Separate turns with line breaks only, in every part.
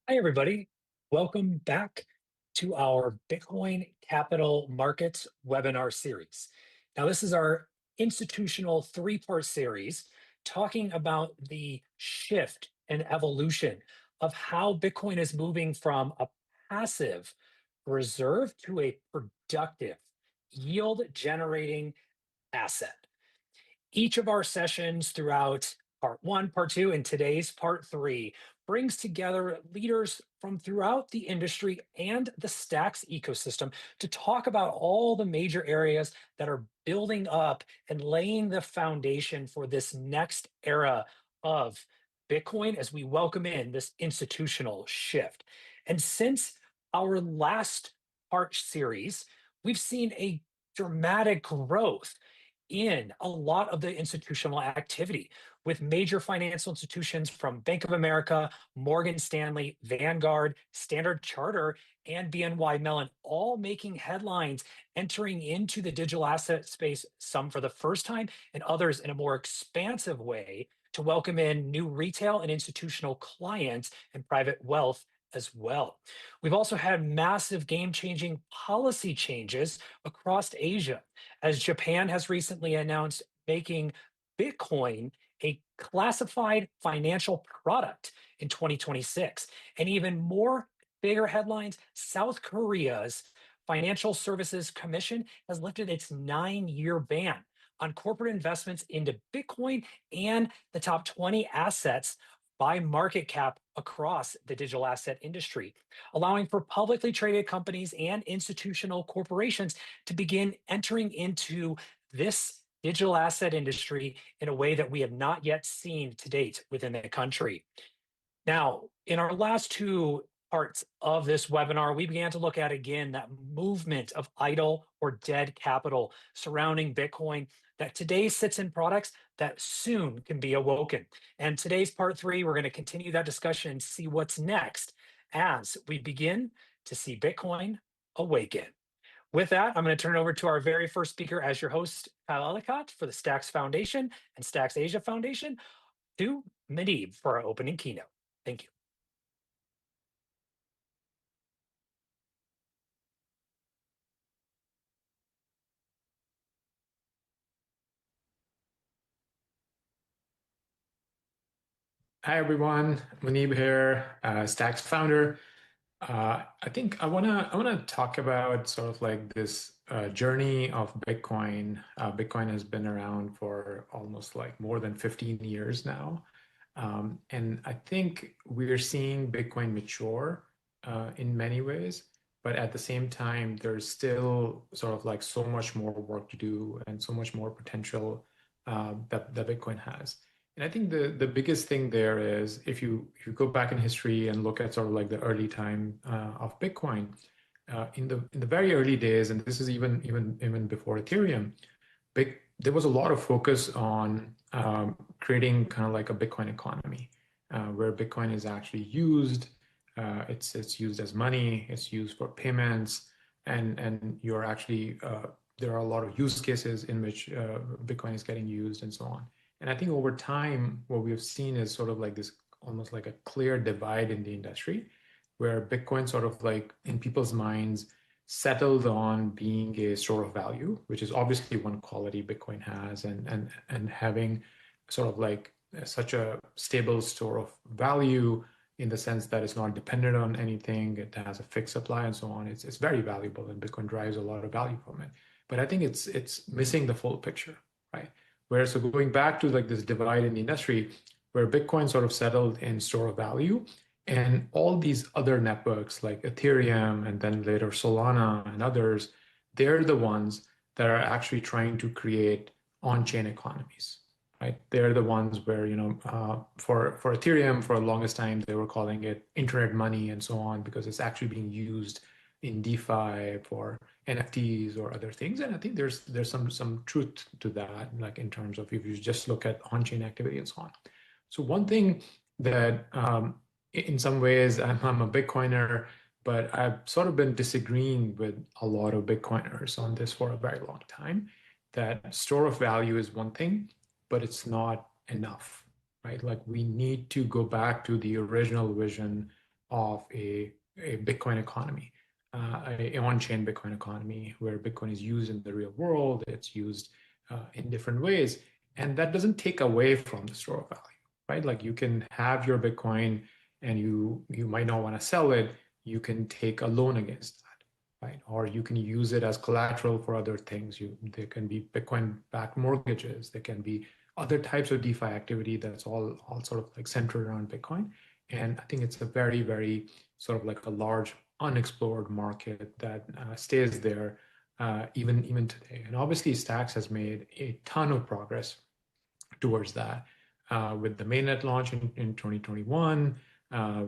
Hi, everybody. Welcome back to our Bitcoin Capital Markets webinar series. Now, this is our institutional three-part series talking about the shift and evolution of how Bitcoin is moving from a passive reserve to a productive yield-generating asset. Each of our sessions throughout part one, part two, and today's part three brings together leaders from throughout the industry and the Stacks ecosystem to talk about all the major areas that are building up and laying the foundation for this next era of Bitcoin as we welcome in this institutional shift. And since our last part series, we've seen a dramatic growth in a lot of the institutional activity with major financial institutions from Bank of America, Morgan Stanley, Vanguard, Standard Charter, and BNY Mellon all making headlines entering into the digital asset space, some for the first time and others in a more expansive way to welcome in new retail and institutional clients and private wealth as well. We've also had massive game-changing policy changes across Asia, as Japan has recently announced making Bitcoin a classified financial product in 2026. And even more bigger headlines, South Korea's Financial Services Commission has lifted its 9-year ban on corporate investments into Bitcoin and the top 20 assets by market cap across the digital asset industry, allowing for publicly traded companies and institutional corporations to begin entering into this digital asset industry in a way that we have not yet seen to date within the country. Now, in our last two parts of this webinar, we began to look at again that movement of idle or dead capital surrounding Bitcoin that today sits in products that soon can be awoken. And today's part three, we're going to continue that discussion and see what's next as we begin to see Bitcoin awaken. With that, I'm going to turn it over to our very first speaker as your host, Kyle Ellicott for the Stacks Foundation and Stacks Asia Foundation, to Medib for our opening keynote. Thank you.
Hi everyone, Munib here, Stacks founder. I think I wanna talk about sort of like this journey of Bitcoin. Bitcoin has been around for almost like more than 15 years now, and I think we're seeing Bitcoin mature in many ways. But at the same time, there's still sort of like so much more work to do and so much more potential that Bitcoin has. And I think the biggest thing there is if you go back in history and look at sort of like the early time of Bitcoin, in the very early days, and this is even before Ethereum, there was a lot of focus on creating kind of like a Bitcoin economy, where Bitcoin is actually used. It's used as money. It's used for payments, and you're actually there are a lot of use cases in which Bitcoin is getting used and so on. And I think over time, what we have seen is sort of like this almost like a clear divide in the industry, where Bitcoin sort of like in people's minds settled on being a store of value, which is obviously one quality Bitcoin has, and having sort of like such a stable store of value in the sense that it's not dependent on anything, it has a fixed supply and so on. It's very valuable, and Bitcoin drives a lot of value from it. But I think it's missing the full picture, right? Where so going back to like this divide in the industry, where Bitcoin sort of settled in store of value, and all these other networks like Ethereum and then later Solana and others, they're the ones that are actually trying to create on-chain economies, right? They're the ones where, for Ethereum, for the longest time, they were calling it internet money and so on, because it's actually being used in DeFi for NFTs or other things. And I think there's some truth to that, like in terms of if you just look at on-chain activity and so on. So one thing that in some ways I'm a Bitcoiner, but I've sort of been disagreeing with a lot of Bitcoiners on this for a very long time, that store of value is one thing, but it's not enough, right? Like we need to go back to the original vision of a Bitcoin economy, a on-chain Bitcoin economy where Bitcoin is used in the real world. It's used in different ways. And that doesn't take away from the store of value, right? Like you can have your Bitcoin and you might not want to sell it. You can take a loan against that, right? Or you can use it as collateral for other things. There can be Bitcoin-backed mortgages. There can be other types of DeFi activity that's all sort of like centered around Bitcoin. And I think it's a very, very sort of like a large unexplored market that stays there even today. And obviously, Stacks has made a ton of progress towards that with the mainnet launch in 2021,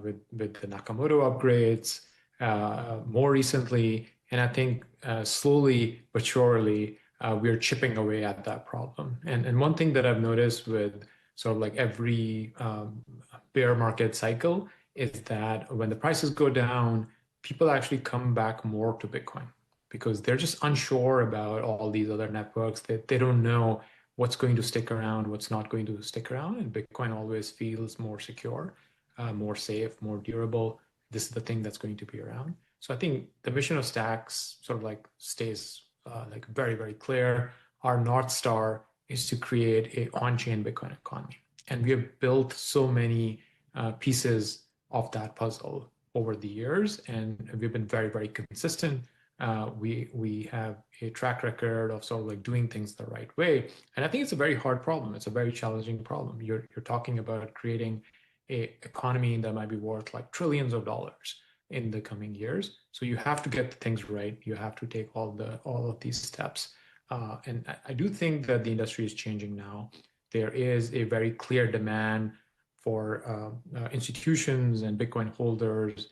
with the Nakamoto upgrades more recently. And I think slowly but surely, we're chipping away at that problem. And one thing that I've noticed with sort of like every bear market cycle is that when the prices go down, people actually come back more to Bitcoin because they're just unsure about all these other networks. They don't know what's going to stick around, what's not going to stick around. And Bitcoin always feels more secure, more safe, more durable. This is the thing that's going to be around. So I think the mission of Stacks sort of like stays like very, very clear. Our North Star is to create a on-chain Bitcoin economy. And we have built so many pieces of that puzzle over the years, and we've been very, very consistent. We have a track record of sort of like doing things the right way, and I think it's a very hard problem. It's a very challenging problem. You're talking about creating a economy that might be worth like trillions of dollars in the coming years. So you have to get the things right. You have to take all of these steps, and I do think that the industry is changing now. There is a very clear demand for institutions and Bitcoin holders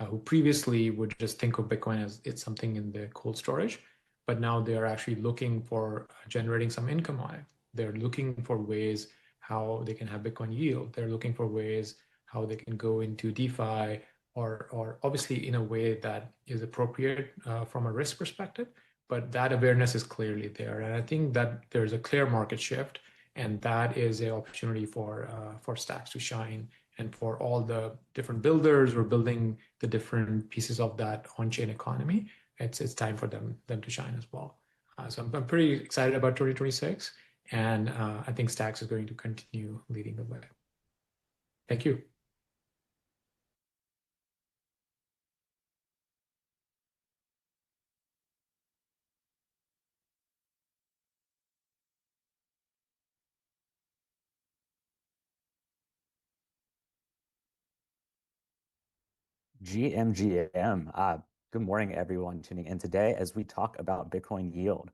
who previously would just think of Bitcoin as it's something in the cold storage, but now they are actually looking for generating some income on it. They're looking for ways how they can have Bitcoin yield. They're looking for ways how they can go into DeFi or obviously in a way that is appropriate from a risk perspective. But that awareness is clearly there, and I think that there's a clear market shift, and that is an opportunity for Stacks to shine and for all the different builders who are building the different pieces of that on-chain economy. It's time for them to shine as well. So I'm pretty excited about 2026, and I think Stacks is going to continue leading the way. Thank you.
GMGM. Good morning, everyone tuning in today as we talk about Bitcoin yield.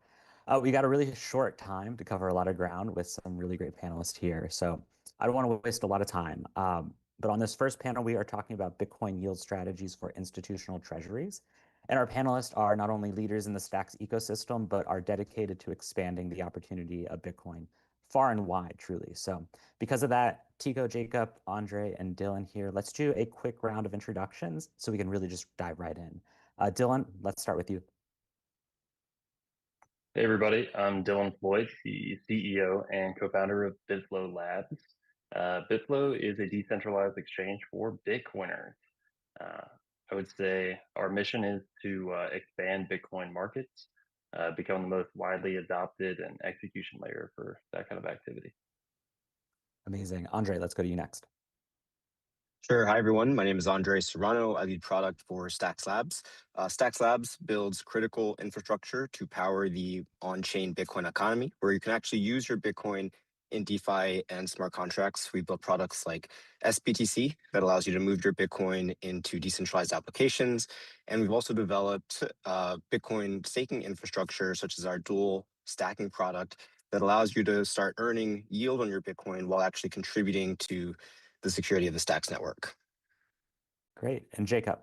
We got a really short time to cover a lot of ground with some really great panelists here. So I don't want to waste a lot of time. But on this first panel, we are talking about Bitcoin yield strategies for institutional treasuries. And our panelists are not only leaders in the Stacks ecosystem, but are dedicated to expanding the opportunity of Bitcoin far and wide, truly. So because of that, Tico, Jacob, Andre, and Dylan here, let's do a quick round of introductions so we can really just dive right in. Dylan, let's start with you.
Hey everybody, I'm Dylan Floyd, the CEO and co-founder of Bitflow Labs. Bitflow is a decentralized exchange for Bitcoiners. Uh, I would say our mission is to expand Bitcoin markets, become the most widely adopted and execution layer for that kind of activity.
Amazing. Andre, let's go to you next.
Sure. Hi, everyone. My name is Andre Serrano. I lead product for Stacks Labs. Stacks Labs builds critical infrastructure to power the on-chain Bitcoin economy, where you can actually use your Bitcoin in DeFi and smart contracts. We built products like sBTC that allows you to move your Bitcoin into decentralized applications. And we've also developed Bitcoin staking infrastructure, such as our dual stacking product that allows you to start earning yield on your Bitcoin while actually contributing to the security of the Stacks network.
Great. And Jacob.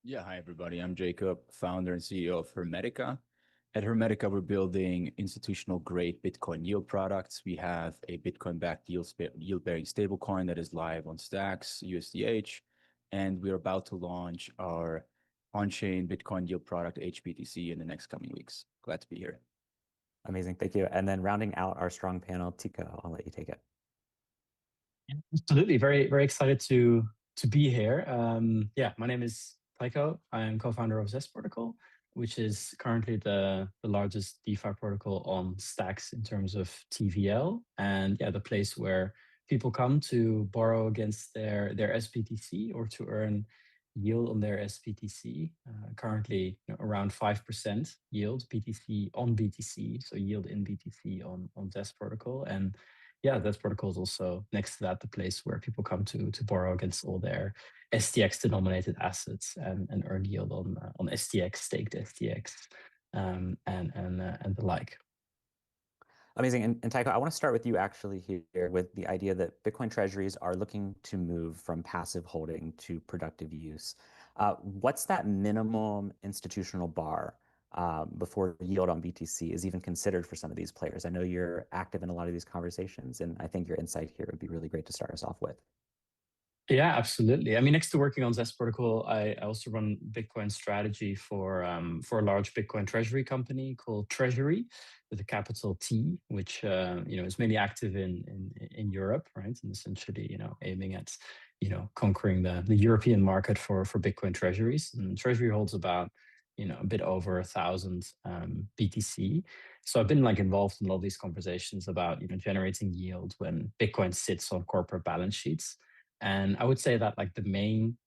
Yeah, hi everybody. I'm Jacob, founder and CEO of Hermetica. At Hermetica, we're building institutional grade Bitcoin yield products. We have a Bitcoin-backed yield-bearing stablecoin that is live on Stacks, USDH, and we're about to launch our on-chain Bitcoin yield product, HBTC, in the next coming weeks. Glad to be here.
Amazing. Thank you. And then rounding out our strong panel, Tico, I'll let you take it.
Absolutely, very excited to be here. Yeah, my name is Tycho. I am co-founder of Zest Protocol, which is currently the largest DeFi protocol on Stacks in terms of TVL, and yeah, the place where people come to borrow against their sBTC or to earn yield on their sBTC. Currently, around 5% yield BTC on BTC, so yield in BTC on Zest Protocol, and yeah, that protocol is also next to that the place where people come to borrow against all their STX denominated assets and earn yield on STX, staked STX, and the like.
Amazing. And Tycho, I want to start with you actually here with the idea that Bitcoin treasuries are looking to move from passive holding to productive use. What's that minimum institutional bar before yield on BTC is even considered for some of these players? I know you're active in a lot of these conversations, and I think your insight here would be really great to start us off with.
Yeah, absolutely. I mean, next to working on Zest Protocol, I also run Bitcoin strategy for a large Bitcoin treasury company called Treasury, with a capital T, which is mainly active in Europe, right? And essentially, aiming at conquering the European market for Bitcoin treasuries. And Treasury holds about a bit over 1,000 BTC. So I've been involved in all these conversations about generating yield when Bitcoin sits on corporate balance sheets. And I would say that the main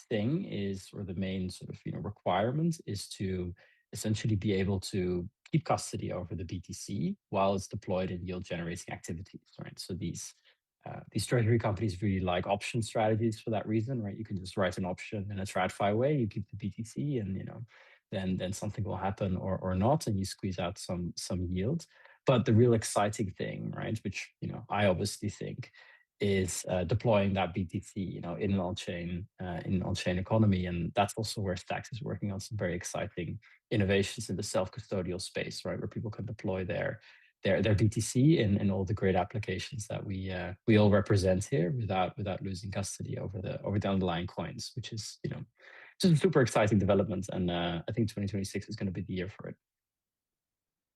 thing is, or the main sort of requirement is to essentially be able to keep custody over the BTC while it's deployed in yield generating activities, right? So these treasury companies really like option strategies for that reason, right? You can just write an option in a TradFi way, you keep the BTC, and then something will happen or not, and you squeeze out some yield. But the real exciting thing, right, which I obviously think is deploying that BTC, in an on-chain economy, and that's also where Stacks is working on some very exciting innovations in the self-custodial space, right, where people can deploy their BTC in all the great applications that we all represent here without losing custody over the underlying coins, which is just a super exciting development, and I think 2026 is going to be the year for it.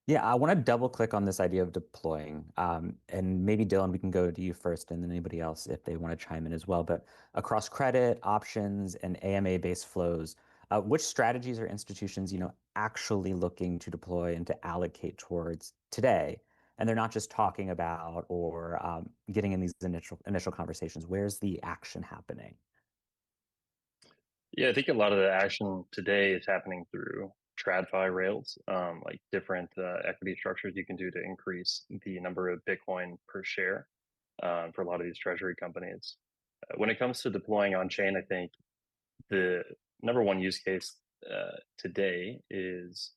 Yeah, I want to double click on this idea of deploying. And maybe Dylan, we can go to you first and then anybody else if they want to chime in as well. But across credit, options, and AMA-based flows, which strategies or institutions, actually looking to deploy and to allocate towards today? And they're not just talking about or getting in these initial conversations. Where's the action happening?
Yeah, I think a lot of the action today is happening through TradFi rails, like different equity structures you can do to increase the number of Bitcoin per share for a lot of these treasury companies. When it comes to deploying on chain, I think the number one use case today is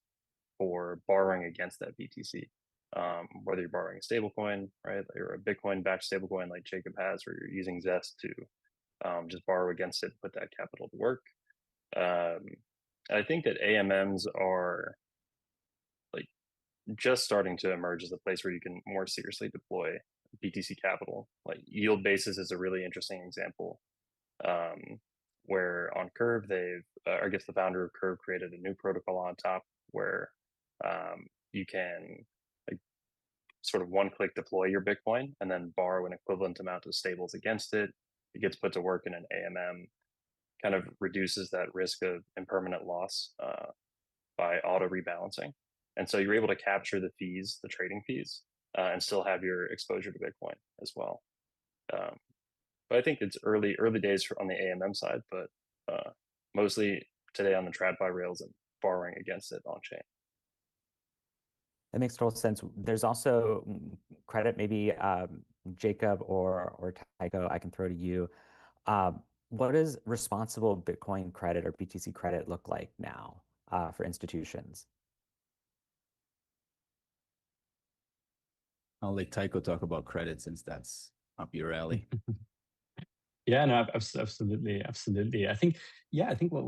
for borrowing against that BTC. Whether you're borrowing a stablecoin, right, or a Bitcoin-backed stablecoin like Jacob has, or you're using Zest to just borrow against it, put that capital to work. I think that AMMs are just starting to emerge as a place where you can more seriously deploy BTC capital. Like yield basis is a really interesting example, where on Curve I guess the founder of Curve created a new protocol on top where you can sort of one-click deploy your Bitcoin and then borrow an equivalent amount of stables against it. It gets put to work in an AMM, kind of reduces that risk of impermanent loss by auto rebalancing. And so you're able to capture the fees, the trading fees, and still have your exposure to Bitcoin as well. But I think it's early days on the AMM side, but mostly today on the TradFi rails and borrowing against it on chain.
That makes total sense. There's also credit, maybe Jacob or Tycho, I can throw to you. What does responsible Bitcoin credit or BTC credit look like now for institutions?
I'll let Tycho talk about credit since that's up your alley.
Yeah, no, absolutely. I think what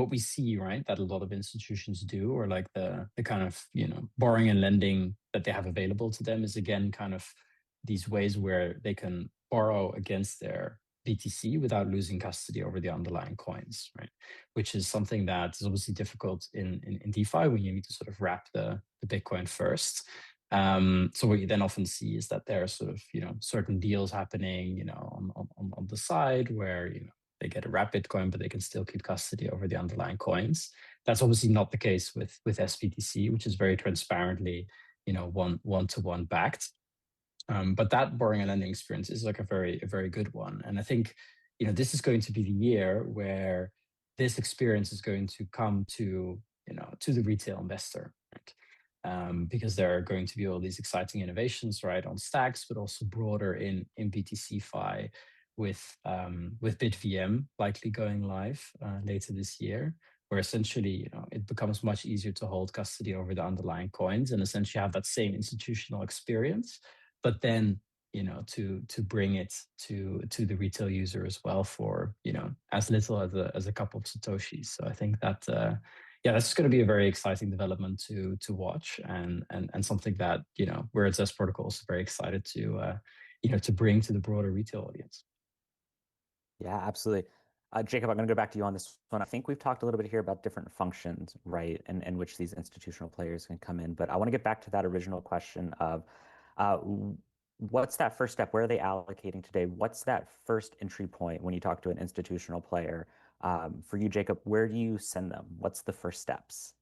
we see, right, that a lot of institutions do, or the kind of borrowing and lending that they have available to them, is again kind of these ways where they can borrow against their BTC without losing custody over the underlying coins, right? Which is something that is obviously difficult in DeFi when you need to sort of wrap the Bitcoin first. So what you then often see is that there are sort of, certain deals happening, on the side where, they get a wrapped Bitcoin, but they can still keep custody over the underlying coins. That's obviously not the case with sBTC, which is very transparently, one-to-one backed. But that borrowing and lending experience is like a very good one. And I think, this is going to be the year where this experience is going to come to the retail investor, right? Because there are going to be all these exciting innovations, right, on stacks, but also broader in BTC-Fi with BitVM likely going live later this year, where essentially, it becomes much easier to hold custody over the underlying coins and essentially have that same institutional experience, but then, to bring it to the retail user as well for, as little as a couple of satoshis. So I think that yeah, that's going to be a very exciting development to watch, and something that, we're at Zest Protocols very excited to bring to the broader retail audience.
Yeah, absolutely. Jacob, I'm going to go back to you on this one. I think we've talked a little bit here about different functions, right, and which these institutional players can come in. But I want to get back to that original question of uh, what's that first step? Where are they allocating today? What's that first entry point when you talk to an institutional player? For you, Jacob, where do you send them? What's the first steps?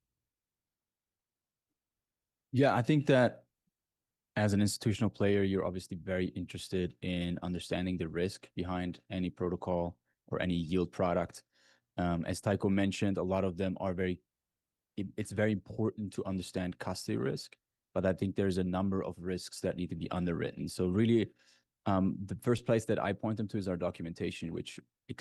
Yeah, I think that as an institutional player, you're obviously very interested in understanding the risk behind any protocol or any yield product. As Tycho mentioned, a lot of them are it's very important to understand custody risk, but I think there's a number of risks that need to be underwritten. So really, the first place that I point them to is our documentation, which in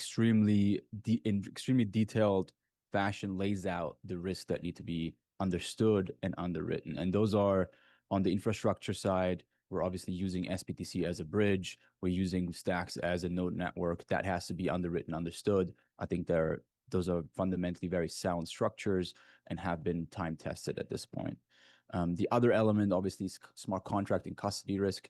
extremely detailed fashion lays out the risks that need to be understood and underwritten. And those are on the infrastructure side. We're obviously using sBTC as a bridge. We're using Stacks as a node network. That has to be underwritten, understood. I think those are fundamentally very sound structures and have been time tested at this point. The other element, obviously, is smart contract and custody risk.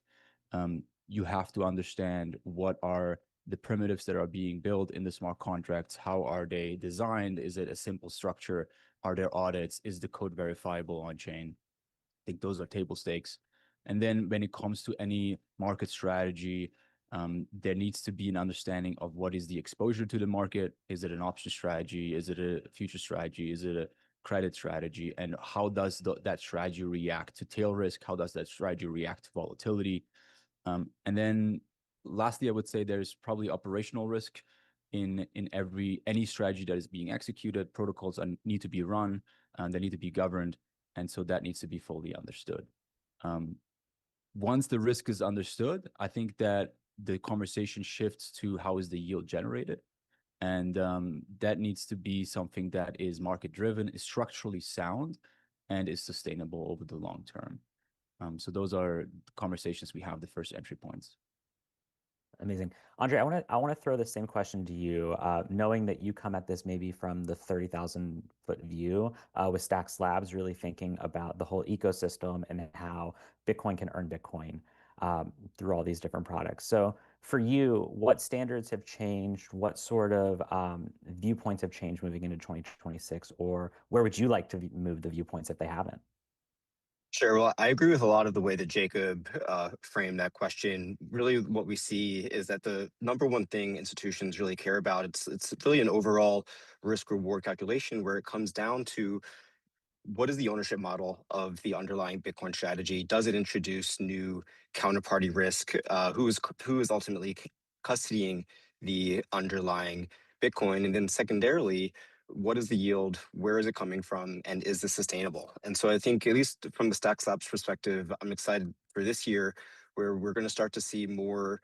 You have to understand what are the primitives that are being built in the smart contracts. How are they designed? Is it a simple structure? Are there audits? Is the code verifiable on chain? I think those are table stakes. And then when it comes to any market strategy, there needs to be an understanding of what is the exposure to the market. Is it an option strategy? Is it a future strategy? Is it a credit strategy? And how does that strategy react to tail risk? How does that strategy react to volatility? And then lastly, I would say there's probably operational risk in any strategy that is being executed. Protocols need to be run, they need to be governed, and so that needs to be fully understood. Once the risk is understood, I think that the conversation shifts to how is the yield generated, and that needs to be something that is market driven, is structurally sound, and is sustainable over the long term. So those are the conversations we have, the first entry points.
Amazing. Andre, I want to throw the same question to you, knowing that you come at this maybe from the 30,000-foot view with Stacks Labs, really thinking about the whole ecosystem and how Bitcoin can earn Bitcoin through all these different products. So for you, what standards have changed? What sort of viewpoints have changed moving into 2026? Or where would you like to move the viewpoints if they haven't?
Sure. Well, I agree with a lot of the way that Jacob framed that question. Really, what we see is that the number one thing institutions really care about, it's really an overall risk reward calculation where it comes down to what is the ownership model of the underlying Bitcoin strategy? Does it introduce new counterparty risk? Who is ultimately custodying the underlying Bitcoin? And then secondarily, what is the yield? Where is it coming from? And is this sustainable? And so I think, at least from the Stacks Labs perspective, I'm excited for this year where we're going to start to see more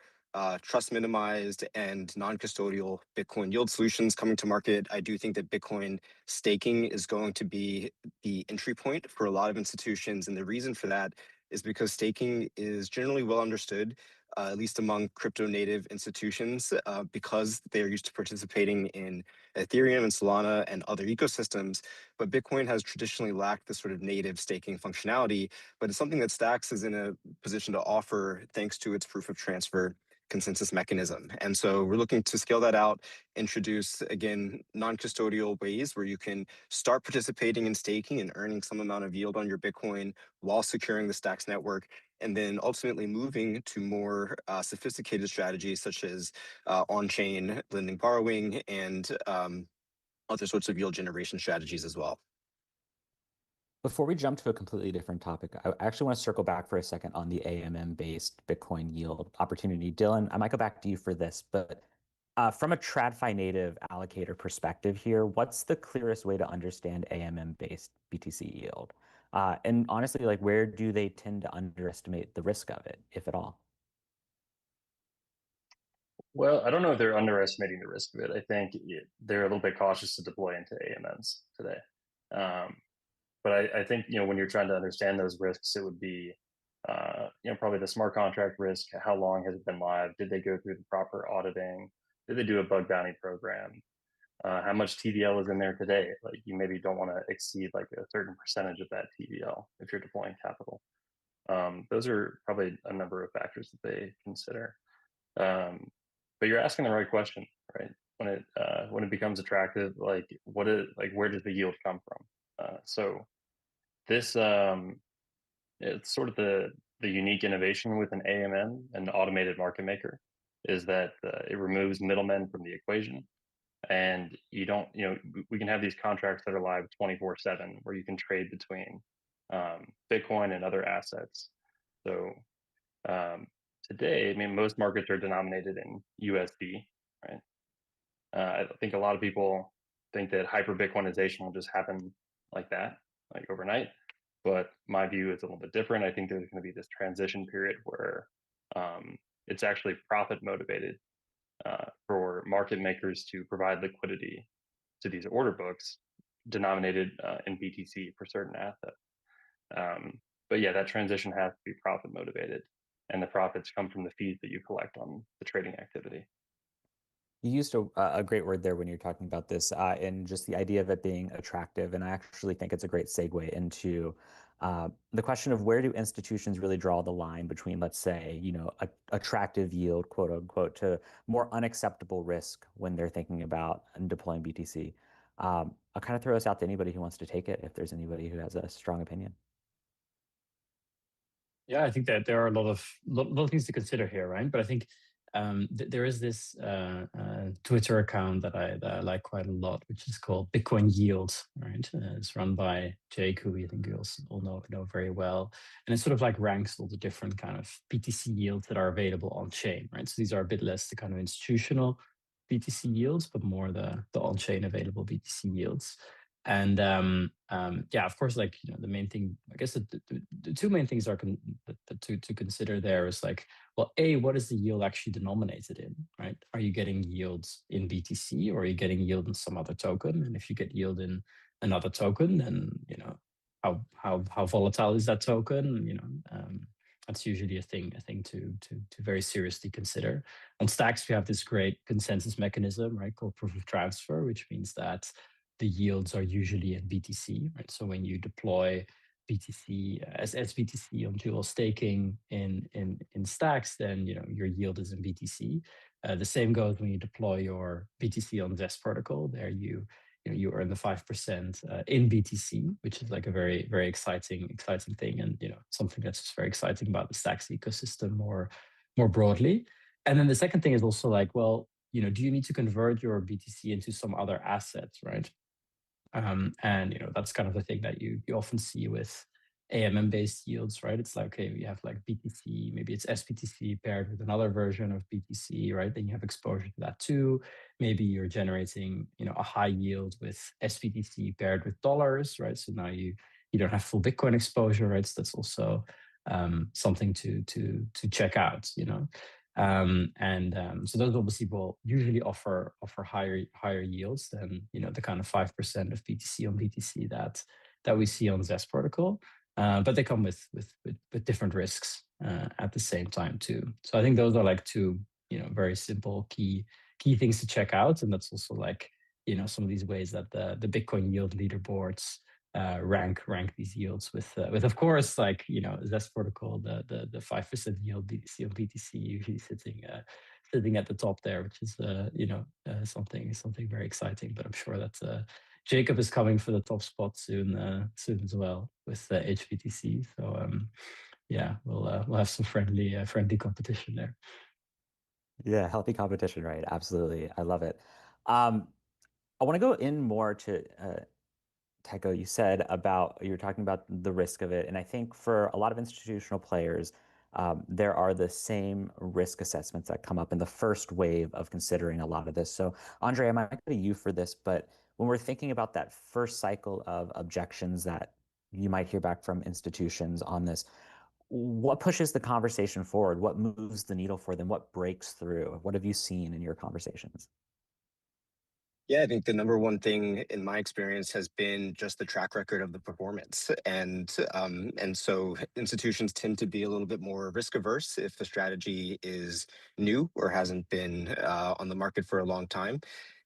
trust minimized and non-custodial Bitcoin yield solutions coming to market. I do think that Bitcoin staking is going to be the entry point for a lot of institutions. And the reason for that is because staking is generally well understood, at least among crypto native institutions, because they are used to participating in Ethereum and Solana and other ecosystems. But Bitcoin has traditionally lacked this sort of native staking functionality, but it's something that Stacks is in a position to offer thanks to its proof of transfer consensus mechanism. And so we're looking to scale that out, introduce, again, non-custodial ways where you can start participating in staking and earning some amount of yield on your Bitcoin while securing the Stacks network, and then ultimately moving to more sophisticated strategies such as on-chain lending, borrowing, and other sorts of yield generation strategies as well.
Before we jump to a completely different topic, I actually want to circle back for a second on the AMM-based Bitcoin yield opportunity. Dylan, I might go back to you for this, but from a TradFi native allocator perspective here, what's the clearest way to understand AMM-based BTC yield? And honestly, like where do they tend to underestimate the risk of it, if at all?
Well, I don't know if they're underestimating the risk of it. I think they're a little bit cautious to deploy into AMMs today. But I think, when you're trying to understand those risks, it would be, probably the smart contract risk. How long has it been live? Did they go through the proper auditing? Did they do a bug bounty program? How much TVL is in there today? Like, you maybe don't want to exceed like a certain percentage of that TVL if you're deploying capital. Those are probably a number of factors that they consider. But you're asking the right question, right? When it becomes attractive, where does the yield come from? So this it's sort of the unique innovation with an AMM, an automated market maker, is that it removes middlemen from the equation, and you don't, we can have these contracts that are live 24/7 where you can trade between Bitcoin and other assets. So today, I mean, most markets are denominated in USD, right? I think a lot of people think that hyper Bitcoinization will just happen like that, like overnight. But my view is a little bit different. I think there's going to be this transition period where it's actually profit motivated for market makers to provide liquidity to these order books denominated in BTC for certain assets. But yeah, that transition has to be profit motivated, and the profits come from the fees that you collect on the trading activity.
You used a great word there when you're talking about this, and just the idea of it being attractive. And I actually think it's a great segue into the question of where do institutions really draw the line between, let's say, attractive yield, quote unquote, to more unacceptable risk when they're thinking about deploying BTC. I'll kind of throw this out to anybody who wants to take it, if there's anybody who has a strong opinion.
Yeah, I think that there are a lot of things to consider here, right? But I think there is this Twitter account that I like quite a lot, which is called Bitcoin Yield, right? It's run by Jake, who I think you also all know very well, and it sort of like ranks all the different kind of BTC yields that are available on chain, right? So these are a bit less the kind of institutional BTC yields, but more the on chain available BTC yields. And yeah, of course, like the main thing, I guess the two main things are to consider there is like, well, A, what is the yield actually denominated in, right? Are you getting yields in BTC, or are you getting yield in some other token? And if you get yield in another token, then how volatile is that token? That's usually a thing to very seriously consider. On Stacks, we have this great consensus mechanism, right, called proof of transfer, which means that the yields are usually in BTC, right? So when you deploy BTC as sBTC on dual staking in Stacks, then your yield is in BTC. The same goes when you deploy your BTC on Zest protocol. There you earn the 5% in BTC, which is like a very, very exciting thing, and something that's just very exciting about the Stacks ecosystem more broadly. And then the second thing is also like, well, do you need to convert your BTC into some other assets, right? And that's kind of the thing that you often see with AMM-based yields, right? It's like, okay, we have like BTC, maybe it's sBTC paired with another version of BTC, right? Then you have exposure to that too. Maybe you're generating, a high yield with sBTC paired with dollars, right? So now you don't have full Bitcoin exposure, right? So that's also something to check out, so those obviously will usually offer higher yields than the kind of 5% of BTC on BTC that we see on Zest protocol, but they come with different risks at the same time too. So I think those are like two very simple key things to check out, and that's also like some of these ways that the Bitcoin yield leaderboards rank these yields with of course, like, Zest protocol, the 5% yield BTC on BTC usually sitting at the top there, which is something very exciting. But I'm sure that Jacob is coming for the top spot soon as well with HBTC. So yeah, we'll have some friendly competition there.
Yeah, healthy competition, right? Absolutely. I love it. I want to go in more to Tycho, you were talking about the risk of it. And I think for a lot of institutional players, there are the same risk assessments that come up in the first wave of considering a lot of this. So, Andre, I might go to you for this, but when we're thinking about that first cycle of objections that you might hear back from institutions on this, what pushes the conversation forward? What moves the needle for them? What breaks through? What have you seen in your conversations?
Yeah, I think the number one thing in my experience has been just the track record of the performance, and so institutions tend to be a little bit more risk averse if the strategy is new or hasn't been on the market for a long time.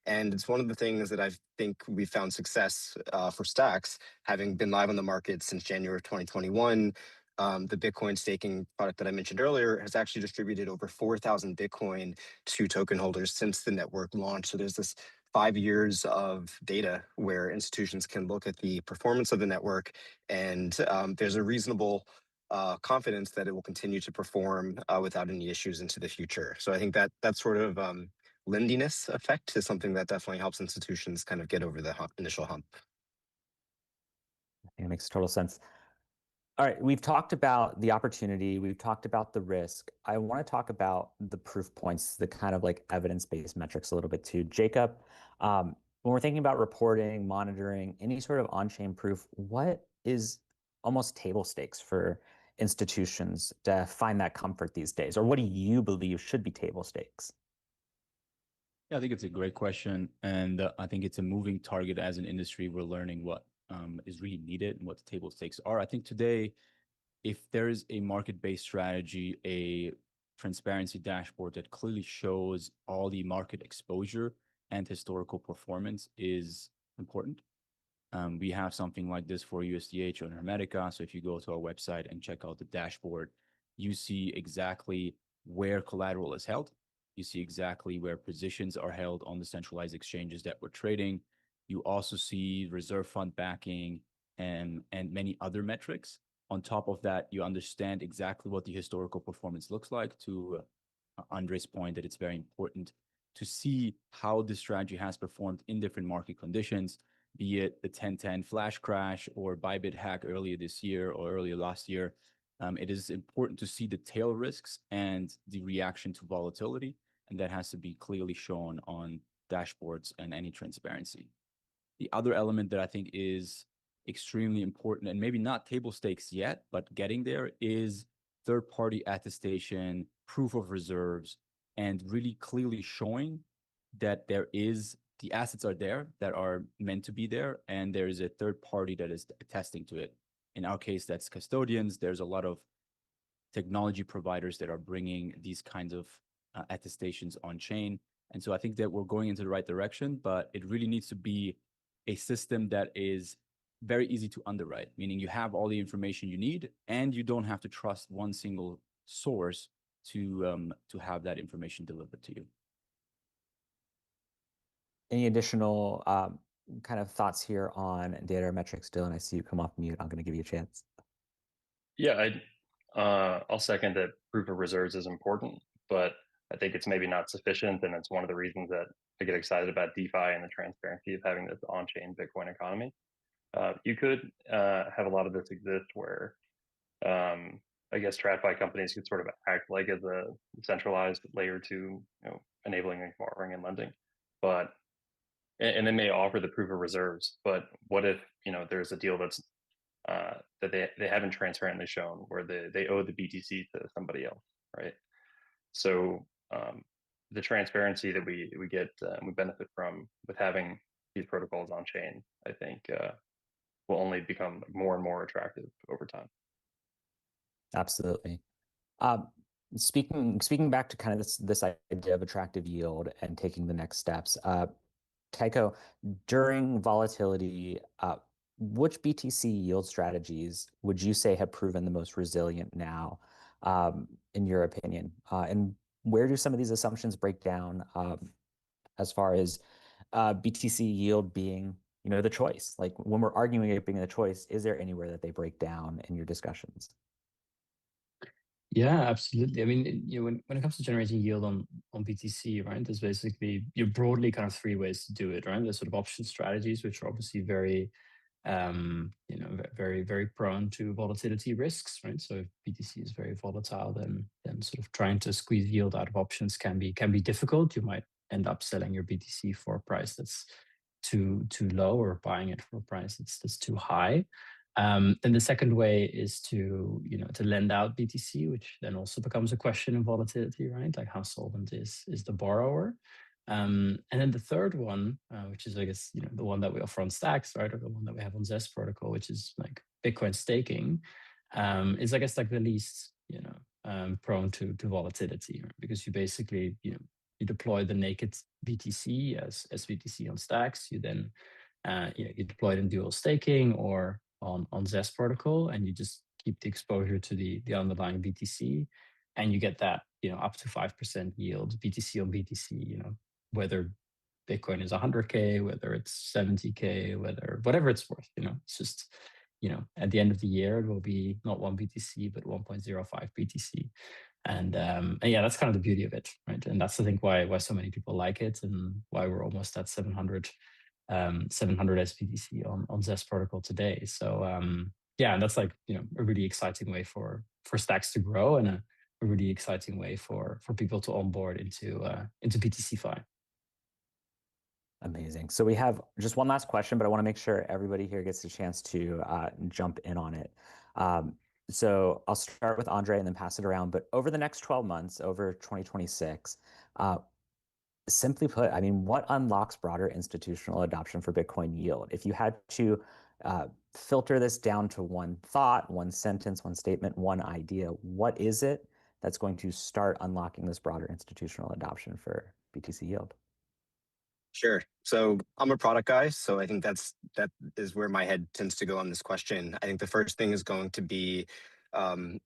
And it's one of the things that I think we found success for Stacks, having been live on the market since January of 2021. The Bitcoin staking product that I mentioned earlier has actually distributed over 4,000 Bitcoin to token holders since the network launched. So there's this 5 years of data where institutions can look at the performance of the network, and there's a reasonable confidence that it will continue to perform without any issues into the future. So I think that sort of lendiness effect is something that definitely helps institutions kind of get over the initial hump.
It makes total sense. All right, we've talked about the opportunity, we've talked about the risk. I want to talk about the proof points, the kind of like evidence-based metrics a little bit too. Jacob, when we're thinking about reporting, monitoring, any sort of on-chain proof, what is almost table stakes for institutions to find that comfort these days? Or what do you believe should be table stakes?
Yeah, I think it's a great question. And I think it's a moving target as an industry. We're learning what is really needed and what the table stakes are. I think today, if there is a market-based strategy, a transparency dashboard that clearly shows all the market exposure and historical performance is important. We have something like this for USDH on Hermetica. So if you go to our website and check out the dashboard, you see exactly where collateral is held. You see exactly where positions are held on the centralized exchanges that we're trading. You also see reserve fund backing and many other metrics. On top of that, you understand exactly what the historical performance looks like. To Andre's point, that it's very important to see how this strategy has performed in different market conditions, be it the 1010 flash crash or Bybit hack earlier this year or earlier last year. It is important to see the tail risks and the reaction to volatility, and that has to be clearly shown on dashboards and any transparency. The other element that I think is extremely important, and maybe not table stakes yet, but getting there, is third-party attestation, proof of reserves, and really clearly showing that the assets are there that are meant to be there, and there is a third party that is attesting to it. In our case, that's custodians. There's a lot of technology providers that are bringing these kinds of attestations on chain. And so I think that we're going into the right direction, but it really needs to be a system that is very easy to underwrite, meaning you have all the information you need and you don't have to trust one single source to have that information delivered to you.
Any additional kind of thoughts here on data metrics, Dylan? I see you come off mute. I'm going to give you a chance.
Yeah, I'll second that proof of reserves is important, but I think it's maybe not sufficient, and it's one of the reasons that I get excited about DeFi and the transparency of having this on-chain Bitcoin economy. You could have a lot of this exist where I guess TradFi companies could sort of act like as a centralized layer two, enabling borrowing and lending, but and they may offer the proof of reserves. But what if there's a deal that's that they haven't transparently shown where they owe the BTC to somebody else, right? So the transparency that we get we benefit from with having these protocols on chain, I think will only become more and more attractive over time.
Absolutely. Speaking back to kind of this idea of attractive yield and taking the next steps, Tycho, during volatility, which BTC yield strategies would you say have proven the most resilient now, in your opinion? And where do some of these assumptions break down, as far as BTC yield being, the choice? Like when we're arguing it being the choice, is there anywhere that they break down in your discussions?
Yeah, absolutely. I mean, when it comes to generating yield on BTC, right, there's basically you're broadly kind of three ways to do it, right? There's sort of option strategies, which are obviously very very, very prone to volatility risks, right? So if BTC is very volatile, then sort of trying to squeeze yield out of options can be difficult. You might end up selling your BTC for a price that's too low, or buying it for a price that's too high. Then the second way is to lend out BTC, which then also becomes a question of volatility, right? Like how solvent is the borrower? And then the third one, which is, I guess, the one that we offer on Stacks, right, or the one that we have on Zest protocol, which is like Bitcoin staking, is, I guess, like the least, prone to volatility, right? Because you basically, you deploy the naked BTC as sBTC on Stacks. You then, you deploy it in dual staking or on Zest protocol, and you just keep the exposure to the underlying BTC, and you get that, up to 5% yield, BTC on BTC, whether Bitcoin is 100K, whether it's 70K, whatever it's worth, it's just, at the end of the year, it will be not one BTC, but 1.05 BTC. And yeah, that's kind of the beauty of it, right? And that's, I think, why so many people like it, and why we're almost at 700 sBTC on Zest protocol today. So yeah, and that's like, a really exciting way for Stacks to grow, and a really exciting way for people to onboard into BTC-Fi.
Amazing. So we have just one last question, but I want to make sure everybody here gets a chance to jump in on it. So I'll start with Andre and then pass it around. But over the next 12 months, over 2026, simply put, I mean, what unlocks broader institutional adoption for Bitcoin yield? If you had to filter this down to one thought, one sentence, one statement, one idea, what is it that's going to start unlocking this broader institutional adoption for BTC yield?
Sure. So I'm a product guy, so I think that is where my head tends to go on this question. I think the first thing is going to be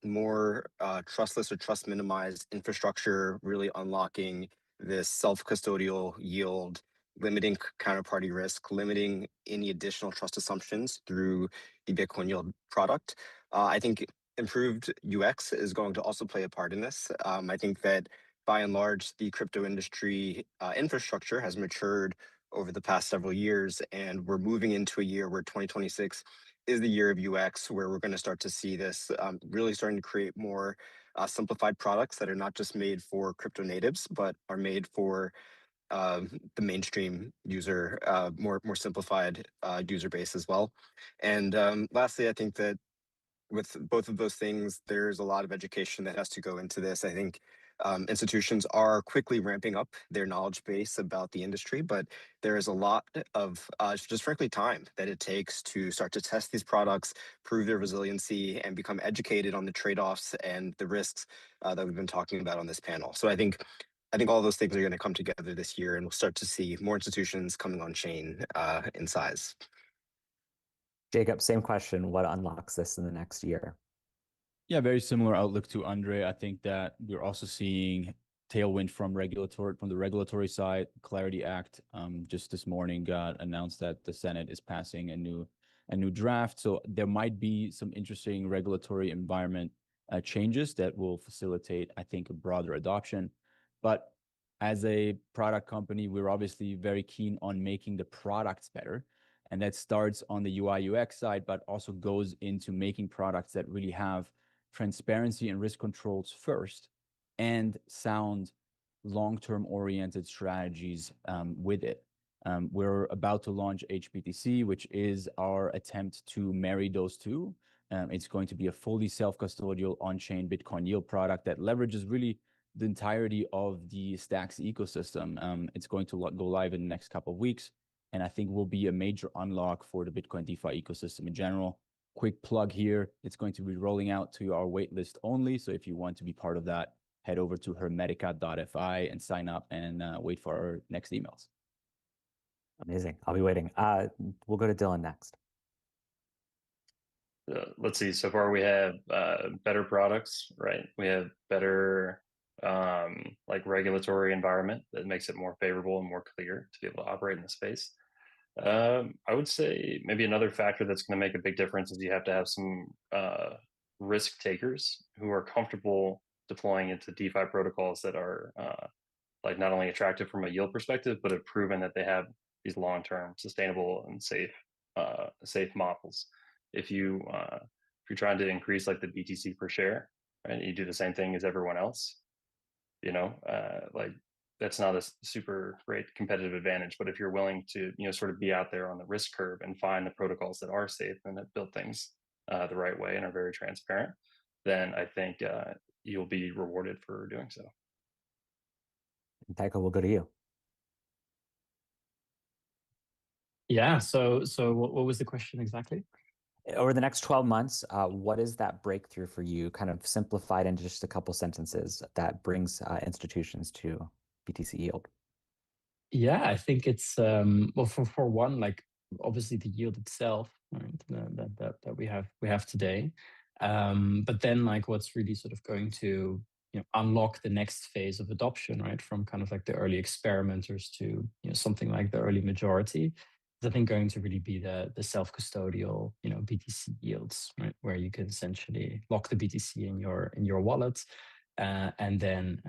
more trustless or trust minimized infrastructure, really unlocking this self-custodial yield, limiting counterparty risk, limiting any additional trust assumptions through the Bitcoin yield product. I think improved UX is going to also play a part in this. I think that by and large, the crypto industry infrastructure has matured over the past several years, and we're moving into a year where 2026 is the year of UX, where we're going to start to see this really starting to create more simplified products that are not just made for crypto natives, but are made for the mainstream user, more simplified user base as well. And lastly, I think that with both of those things, there's a lot of education that has to go into this. I think institutions are quickly ramping up their knowledge base about the industry, but there is a lot of just frankly time that it takes to start to test these products, prove their resiliency, and become educated on the trade-offs and the risks that we've been talking about on this panel. So I think all those things are going to come together this year, and we'll start to see more institutions coming on chain in size.
Jacob, same question. What unlocks this in the next year?
Yeah, very similar outlook to Andre. I think that we're also seeing tailwind from the regulatory side. Clarity Act just this morning got announced that the Senate is passing a new draft. So there might be some interesting regulatory environment changes that will facilitate, I think, a broader adoption. But as a product company, we're obviously very keen on making the products better. And that starts on the UI UX side, but also goes into making products that really have transparency and risk controls first, and sound long-term oriented strategies with it. We're about to launch HBTC, which is our attempt to marry those two. It's going to be a fully self-custodial on-chain Bitcoin yield product that leverages really the entirety of the Stacks ecosystem. It's going to go live in the next couple of weeks, and I think will be a major unlock for the Bitcoin DeFi ecosystem in general. Quick plug here, it's going to be rolling out to our waitlist only. So if you want to be part of that, head over to hermetica.fi and sign up and wait for our next emails.
Amazing. I'll be waiting. We'll go to Dylan next.
let's see. So far, we have better products, right? We have better like regulatory environment that makes it more favorable and more clear to be able to operate in the space. I would say maybe another factor that's going to make a big difference is you have to have some risk takers who are comfortable deploying into DeFi protocols that are like not only attractive from a yield perspective, but have proven that they have these long-term sustainable and safe models. If you're trying to increase like the BTC per share, right, you do the same thing as everyone else, like that's not a super great competitive advantage. But if you're willing to, sort of be out there on the risk curve and find the protocols that are safe and that build things the right way and are very transparent, then I think you'll be rewarded for doing so.
Tycho, we'll go to you.
Yeah. So what was the question exactly?
Over the next 12 months, what is that breakthrough for you, kind of simplified into just a couple sentences, that brings institutions to BTC yield?
Yeah, I think it's well, for one, like obviously the yield itself, right, that we have today. But then like what's really sort of going to unlock the next phase of adoption, right, from kind of like the early experimenters to something like the early majority, is I think going to really be the self-custodial BTC yields, right, where you can essentially lock the BTC in your wallet. And then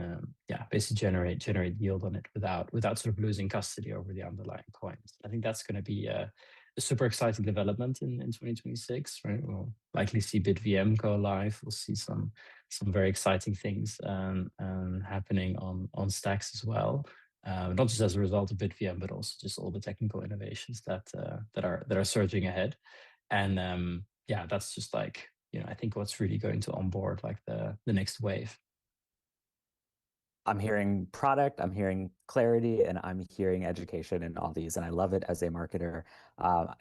basically generate yield on it without sort of losing custody over the underlying coins. I think that's going to be a super exciting development in 2026, right? We'll likely see BitVM go live. We'll see some very exciting things happening on Stacks as well. Not just as a result of BitVM, but also just all the technical innovations that are surging ahead. And that's just like I think what's really going to onboard like the next wave.
I'm hearing product, I'm hearing clarity, and I'm hearing education in all these. And I love it as a marketer.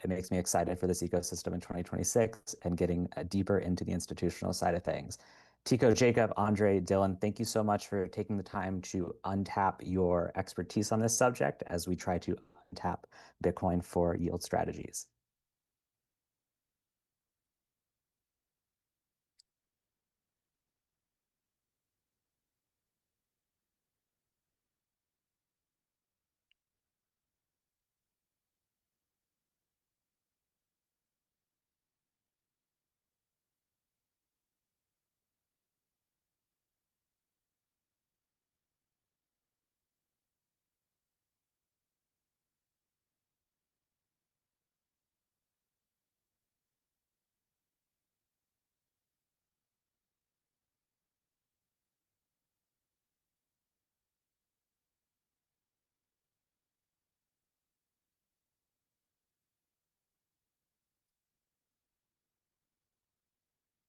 It makes me excited for this ecosystem in 2026 and getting deeper into the institutional side of things. Tycho, Jacob, Andre, Dylan, thank you so much for taking the time to untap your expertise on this subject as we try to untap Bitcoin for yield strategies.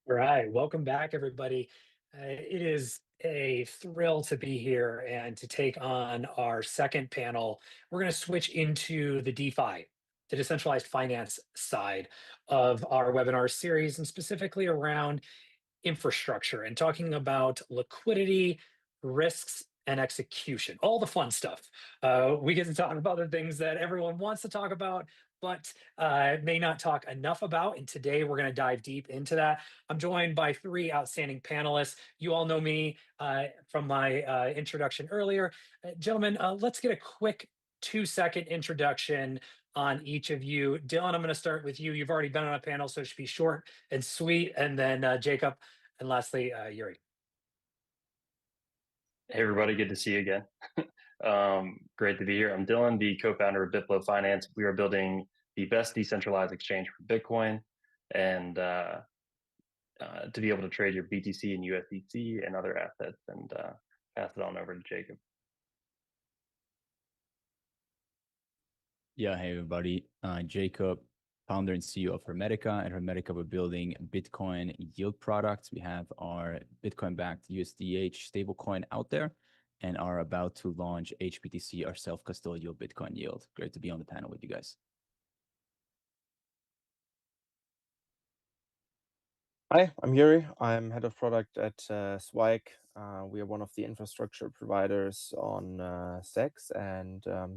All right, welcome back, everybody. It is a thrill to be here and to take on our second panel. We're going to switch into the DeFi, the decentralized finance side of our webinar series, and specifically around infrastructure and talking about liquidity, risks, and execution, all the fun stuff. We get to talk about the things that everyone wants to talk about, but may not talk enough about. And today we're going to dive deep into that. I'm joined by three outstanding panelists. You all know me from my introduction earlier. Gentlemen, let's get a quick 2-second introduction on each of you. Dylan, I'm going to start with you. You've already been on a panel, so it should be short and sweet. And then Jacob, and lastly, Yuri.
Hey, everybody. Good to see you again. Great to be here. I'm Dylan, the co-founder of Bitflow Finance. We are building the best decentralized exchange for Bitcoin and to be able to trade your BTC and USDC and other assets, and pass it on over to Jacob.
Yeah, hey everybody. Jacob, founder and CEO of Hermetica. At Hermetica, we're building Bitcoin yield products. We have our Bitcoin-backed USDH stablecoin out there and are about to launch HBTC, our self-custodial Bitcoin yield. Great to be on the panel with you guys.
Hi, I'm Yuri. I'm head of product at Swike. We are one of the infrastructure providers on Stacks, and I've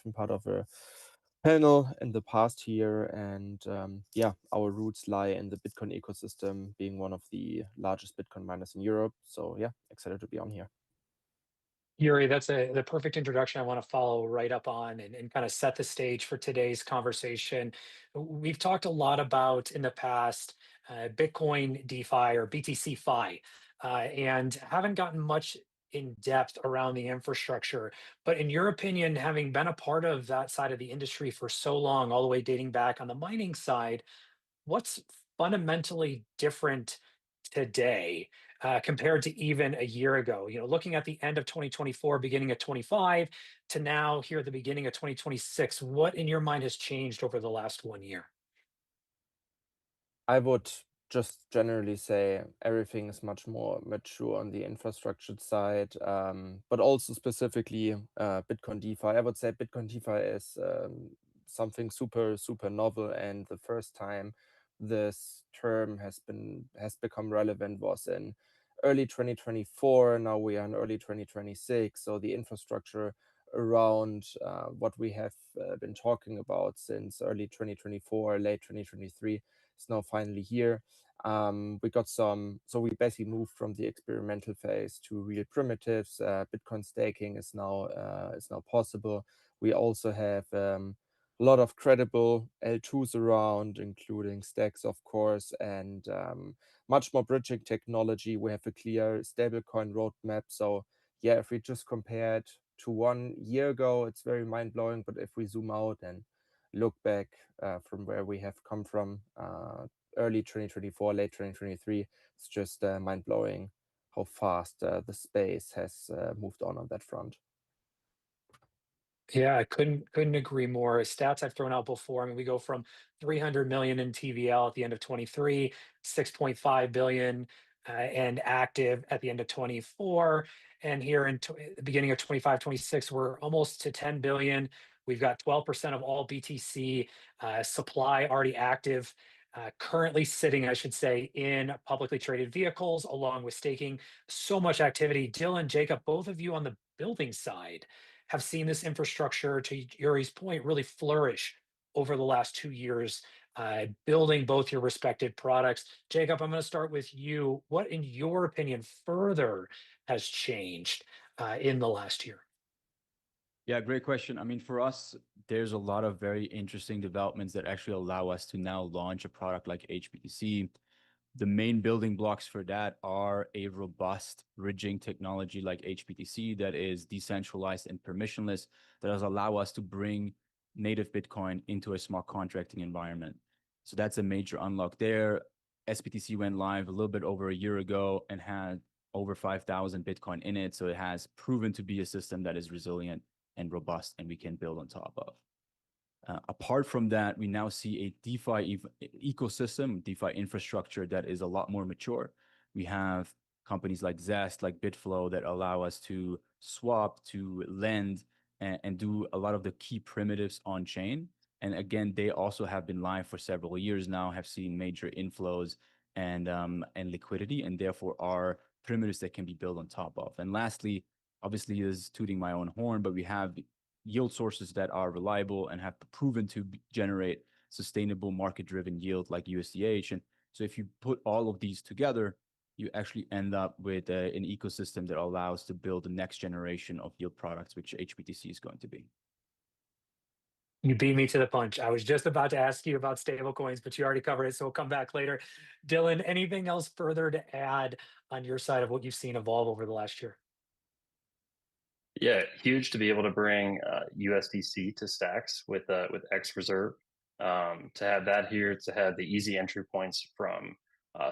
been part of a panel in the past year, and yeah, our roots lie in the Bitcoin ecosystem, being one of the largest Bitcoin miners in Europe. So yeah, excited to be on here.
Yuri, that's the perfect introduction I want to follow right up on and kind of set the stage for today's conversation. We've talked a lot about in the past Bitcoin DeFi or BTC Fi, and haven't gotten much in depth around the infrastructure. But in your opinion, having been a part of that side of the industry for so long, all the way dating back on the mining side, what's fundamentally different today compared to even a year ago? You know, looking at the end of 2024, beginning of 25, to now here at the beginning of 2026, what in your mind has changed over the last 1 year?
I would just generally say everything is much more mature on the infrastructure side, but also specifically Bitcoin DeFi. I would say Bitcoin DeFi is something super novel, and the first time this term has become relevant was in early 2024. Now we are in early 2026, so the infrastructure around what we have been talking about since early 2024, late 2023 is now finally here. We got so we basically moved from the experimental phase to real primitives. Bitcoin staking is now possible. We also have a lot of credible L2s around, including stacks, of course, and much more bridging technology. We have a clear stablecoin roadmap. So yeah, if we just compare it to 1 year ago, it's very mind blowing. But if we zoom out and look back from where we have come from, early 2024, late 2023, it's just mind blowing how fast the space has moved on that front.
Yeah, I couldn't agree more. Stats I've thrown out before. I mean, we go from 300 million in TVL at the end of 23, 6.5 billion and active at the end of 24, and here in the beginning of 25, 26, we're almost to 10 billion. We've got 12% of all BTC supply already active. Currently sitting, I should say, in publicly traded vehicles along with staking. So much activity. Dylan, Jacob, both of you on the building side have seen this infrastructure, to Yuri's point, really flourish over the last 2 years, building both your respective products. Jacob, I'm going to start with you. What, in your opinion, further has changed in the last year?
Yeah, great question. I mean, for us, there's a lot of very interesting developments that actually allow us to now launch a product like HBTC. The main building blocks for that are a robust bridging technology like HBTC that is decentralized and permissionless, that does allow us to bring native Bitcoin into a smart contracting environment. So that's a major unlock there. sBTC went live a little bit over a year ago and had over 5,000 Bitcoin in it. So it has proven to be a system that is resilient and robust and we can build on top of. Apart from that, we now see a DeFi ecosystem, DeFi infrastructure that is a lot more mature. We have companies like Zest, like Bitflow that allow us to swap, to lend, and do a lot of the key primitives on chain. And again, they also have been live for several years now, have seen major inflows and liquidity, and therefore are primitives that can be built on top of. And lastly, obviously, is tooting my own horn, but we have yield sources that are reliable and have proven to generate sustainable market-driven yield like USDH. And so if you put all of these together, you actually end up with an ecosystem that allows to build the next generation of yield products, which HBTC is going to be.
You beat me to the punch. I was just about to ask you about stablecoins, but you already covered it, so we'll come back later. Dylan, anything else further to add on your side of what you've seen evolve over the last year?
Yeah, huge to be able to bring USDC to Stacks with X Reserve. To have that here, to have the easy entry points from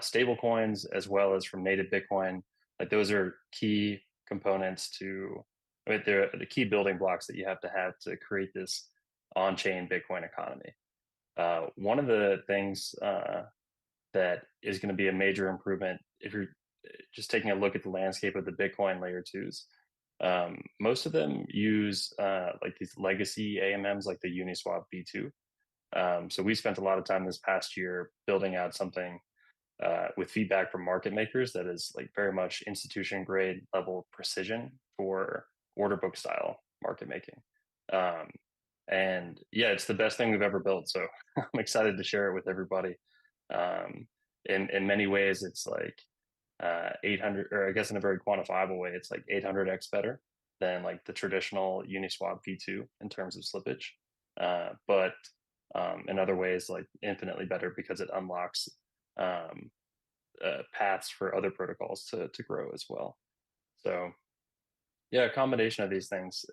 stable coins as well as from native Bitcoin, like those are key components to, I mean, they're the key building blocks that you have to create this on-chain Bitcoin economy. One of the things that is going to be a major improvement if you're just taking a look at the landscape of the Bitcoin layer twos. Most of them use like these legacy AMMs like the Uniswap V2. So we spent a lot of time this past year building out something with feedback from market makers that is like very much institution grade level precision for order book style market making. And yeah, it's the best thing we've ever built. So I'm excited to share it with everybody. In many ways, it's like 800, or I guess in a very quantifiable way, it's like 800x better than like the traditional Uniswap V2 in terms of slippage. But in other ways, like infinitely better because it unlocks paths for other protocols to grow as well. So yeah, a combination of these things,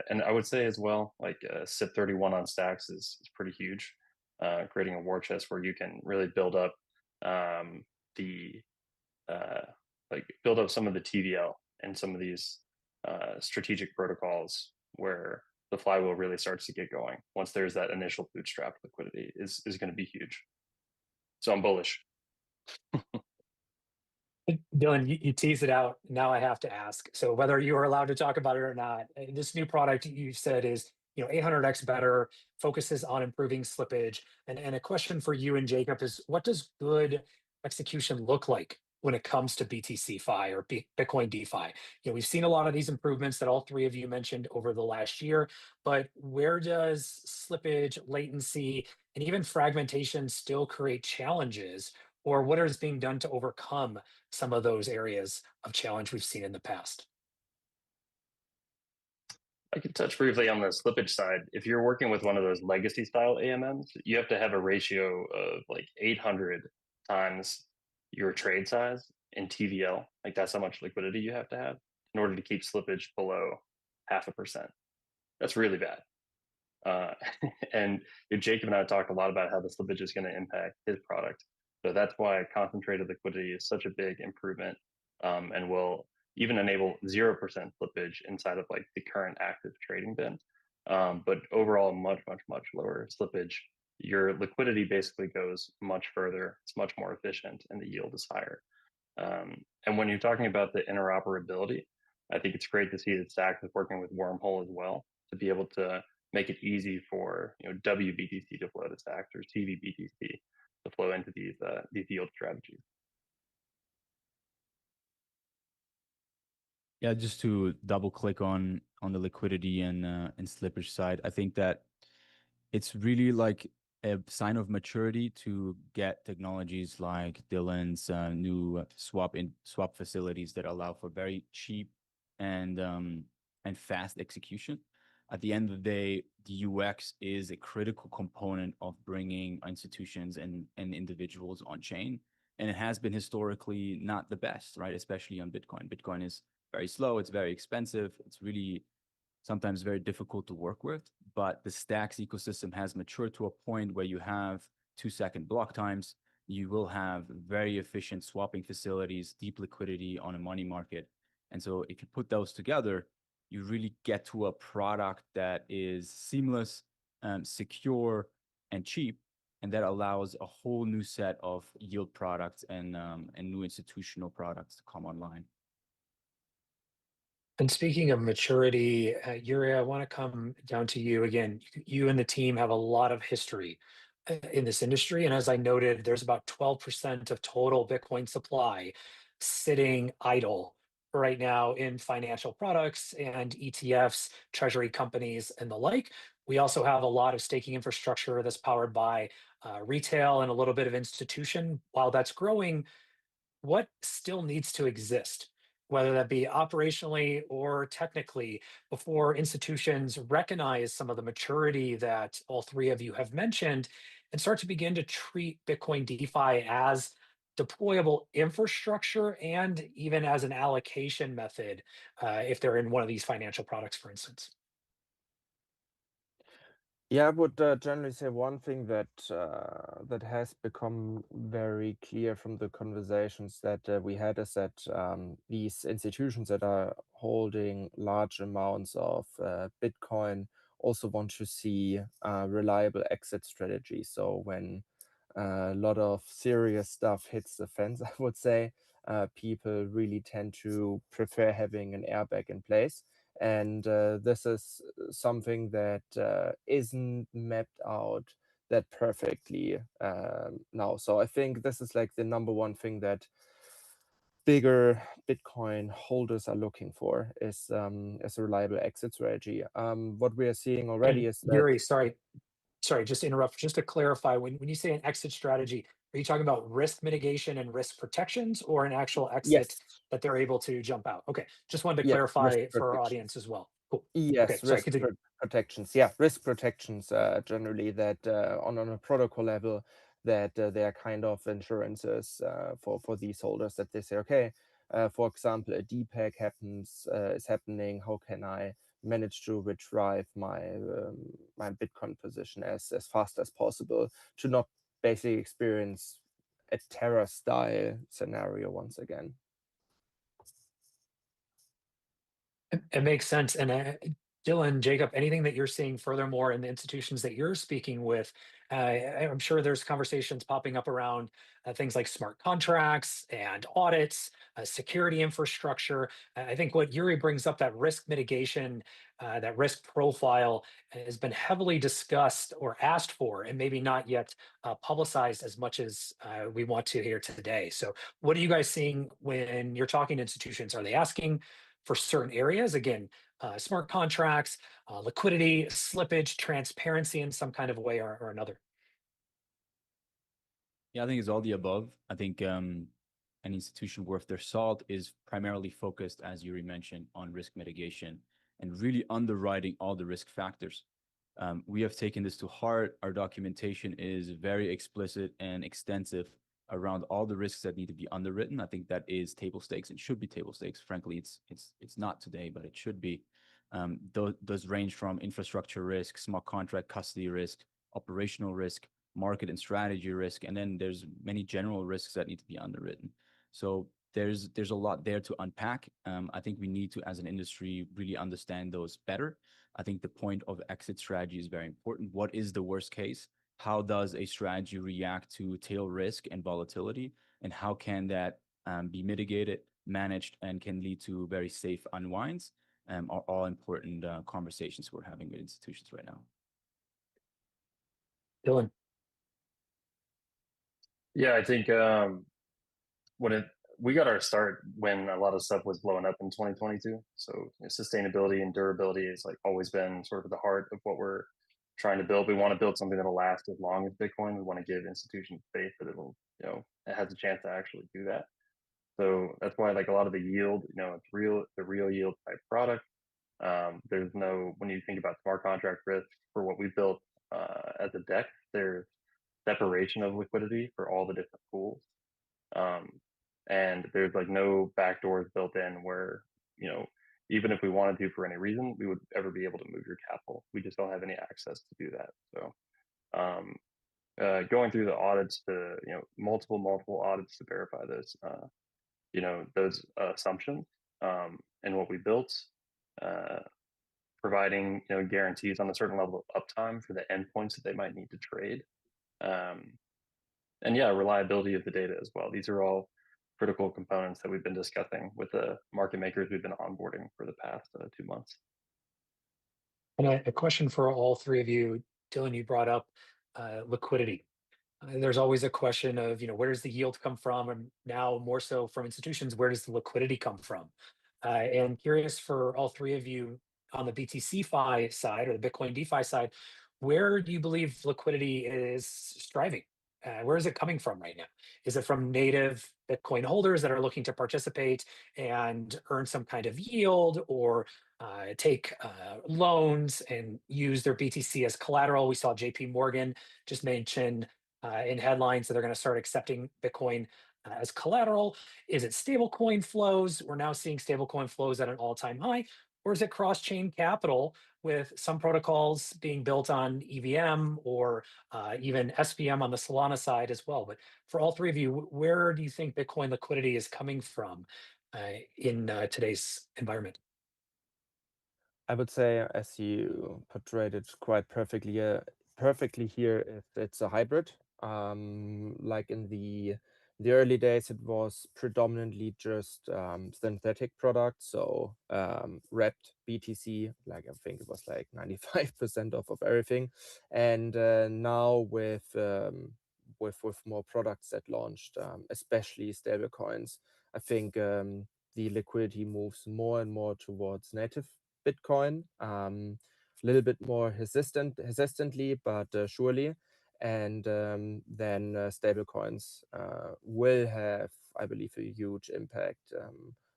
and I would say as well, like SIP31 on Stacks is pretty huge. Creating a war chest where you can really build up the build up some of the TVL and some of these strategic protocols where the flywheel really starts to get going once there's that initial bootstrap liquidity is going to be huge. So I'm bullish.
Dylan, you tease it out. Now I have to ask. So whether you are allowed to talk about it or not, this new product you said is 800x better, focuses on improving slippage. And a question for you and Jacob is, what does good execution look like when it comes to BTC Fi or Bitcoin DeFi? We've seen a lot of these improvements that all three of you mentioned over the last year, but where does slippage, latency, and even fragmentation still create challenges? Or what is being done to overcome some of those areas of challenge we've seen in the past?
I could touch briefly on the slippage side. If you're working with one of those legacy style AMMs, you have to have a ratio of like 800 times your trade size in TVL. Like that's how much liquidity you have to have in order to keep slippage below 0.5%. That's really bad. And Jacob and I talked a lot about how the slippage is going to impact his product. So that's why concentrated liquidity is such a big improvement, and will even enable 0% slippage inside of like the current active trading bin. But overall, much, much, much lower slippage. Your liquidity basically goes much further. It's much more efficient, and the yield is higher. And when you're talking about the interoperability, I think it's great to see that Stacks is working with Wormhole as well to be able to make it easy for WBTC to flow to Stacks or CVBTC to flow into these yield strategies.
Yeah, just to double click on the liquidity and slippage side, I think that it's really like a sign of maturity to get technologies like Dylan's new swap facilities that allow for very cheap and fast execution. At the end of the day, the UX is a critical component of bringing institutions and individuals on chain, and it has been historically not the best, right? Especially on Bitcoin. Bitcoin is very slow. It's very expensive. It's really sometimes very difficult to work with, but the Stacks ecosystem has matured to a point where you have 2-second block times. You will have very efficient swapping facilities, deep liquidity on a money market. And so if you put those together, you really get to a product that is seamless, secure, and cheap, and that allows a whole new set of yield products and new institutional products to come online.
And speaking of maturity, Yuri, I want to come down to you again. You and the team have a lot of history in this industry. And as I noted, there's about 12% of total Bitcoin supply sitting idle right now in financial products and ETFs, treasury companies, and the like. We also have a lot of staking infrastructure that's powered by retail and a little bit of institution. While that's growing, what still needs to exist, whether that be operationally or technically, before institutions recognize some of the maturity that all three of you have mentioned and start to begin to treat Bitcoin DeFi as deployable infrastructure and even as an allocation method if they're in one of these financial products, for instance?
Yeah, I would generally say one thing that that has become very clear from the conversations that we had is that these institutions that are holding large amounts of Bitcoin also want to see reliable exit strategy. So when a lot of serious stuff hits the fence, I would say, people really tend to prefer having an airbag in place. And this is something that isn't mapped out that perfectly now. So I think this is like the number one thing that bigger Bitcoin holders are looking for is a reliable exit strategy. What we are seeing already
And
is that
Yuri, sorry, just to interrupt. Just to clarify, when you say an exit strategy, are you talking about risk mitigation and risk protections, or an actual exit
yes,
that they're able to jump out? Okay, just wanted to
yes, risk
clarify for our
protection.
audience as well. Cool. Okay,
Yes,
sorry, continue.
protections. Yeah, risk protections. Generally, that on a protocol level, that they are kind of insurances for these holders, that they say, okay, for example, a DPEG is happening. How can I manage to retrieve my Bitcoin position as fast as possible to not basically experience a Terra style scenario once again?
It makes sense. And Dylan, Jacob, anything that you're seeing furthermore in the institutions that you're speaking with? I'm sure there's conversations popping up around things like smart contracts and audits, security infrastructure. I think what Yuri brings up, that risk mitigation, that risk profile, has been heavily discussed or asked for, and maybe not yet publicized as much as we want to here today. So, what are you guys seeing when you're talking to institutions? Are they asking for certain areas? Again, smart contracts, liquidity, slippage, transparency in some kind of way or another.
Yeah, I think it's all the above. I think an institution worth their salt is primarily focused, as Yuri mentioned, on risk mitigation and really underwriting all the risk factors. We have taken this to heart. Our documentation is very explicit and extensive around all the risks that need to be underwritten. I think that is table stakes. It should be table stakes. Frankly, it's not today, but it should be. Those range from infrastructure risk, smart contract custody risk, operational risk, market and strategy risk, and then there's many general risks that need to be underwritten. So there's a lot there to unpack. I think we need to, as an industry, really understand those better. I think the point of exit strategy is very important. What is the worst case? How does a strategy react to tail risk and volatility? And how can that be mitigated, managed, and can lead to very safe unwinds? Are all important conversations we're having with institutions right now.
Dylan.
Yeah, I think we got our start when a lot of stuff was blowing up in 2022. So sustainability and durability has like always been sort of the heart of what we're trying to build. We want to build something that'll last as long as Bitcoin. We want to give institutions faith that it'll, it has a chance to actually do that. So that's why like a lot of the yield, it's the real yield type product. There's no, when you think about smart contract risk for what we built as a deck, there's separation of liquidity for all the different pools. And there's like no backdoors built in where, even if we wanted to for any reason, we would ever be able to move your capital. We just don't have any access to do that. So going through the audits to, multiple audits to verify this, those assumptions and what we built, providing, guarantees on a certain level of uptime for the endpoints that they might need to trade. And yeah, reliability of the data as well. These are all critical components that we've been discussing with the market makers we've been onboarding for the past 2 months.
And a question for all three of you. Dylan, you brought up liquidity. There's always a question of, where does the yield come from? And now more so from institutions, where does the liquidity come from? And curious for all three of you on the BTC Fi side or the Bitcoin DeFi side, where do you believe liquidity is striving? Where is it coming from right now? Is it from native Bitcoin holders that are looking to participate and earn some kind of yield, or take loans and use their BTC as collateral? We saw JP Morgan just mention in headlines that they're going to start accepting Bitcoin as collateral. Is it stablecoin flows? We're now seeing stablecoin flows at an all-time high. Or is it cross-chain capital with some protocols being built on EVM or even SVM on the Solana side as well? But for all three of you, where do you think Bitcoin liquidity is coming from in today's environment?
I would say, as you portrayed it quite perfectly here, it's a hybrid. Like in the early days, it was predominantly just synthetic products, so wrapped BTC, like I think it was like 95% of everything. And now with with more products that launched, especially stablecoins. I think the liquidity moves more and more towards native Bitcoin, a little bit more hesitantly, but surely. And then stablecoins will have, I believe, a huge impact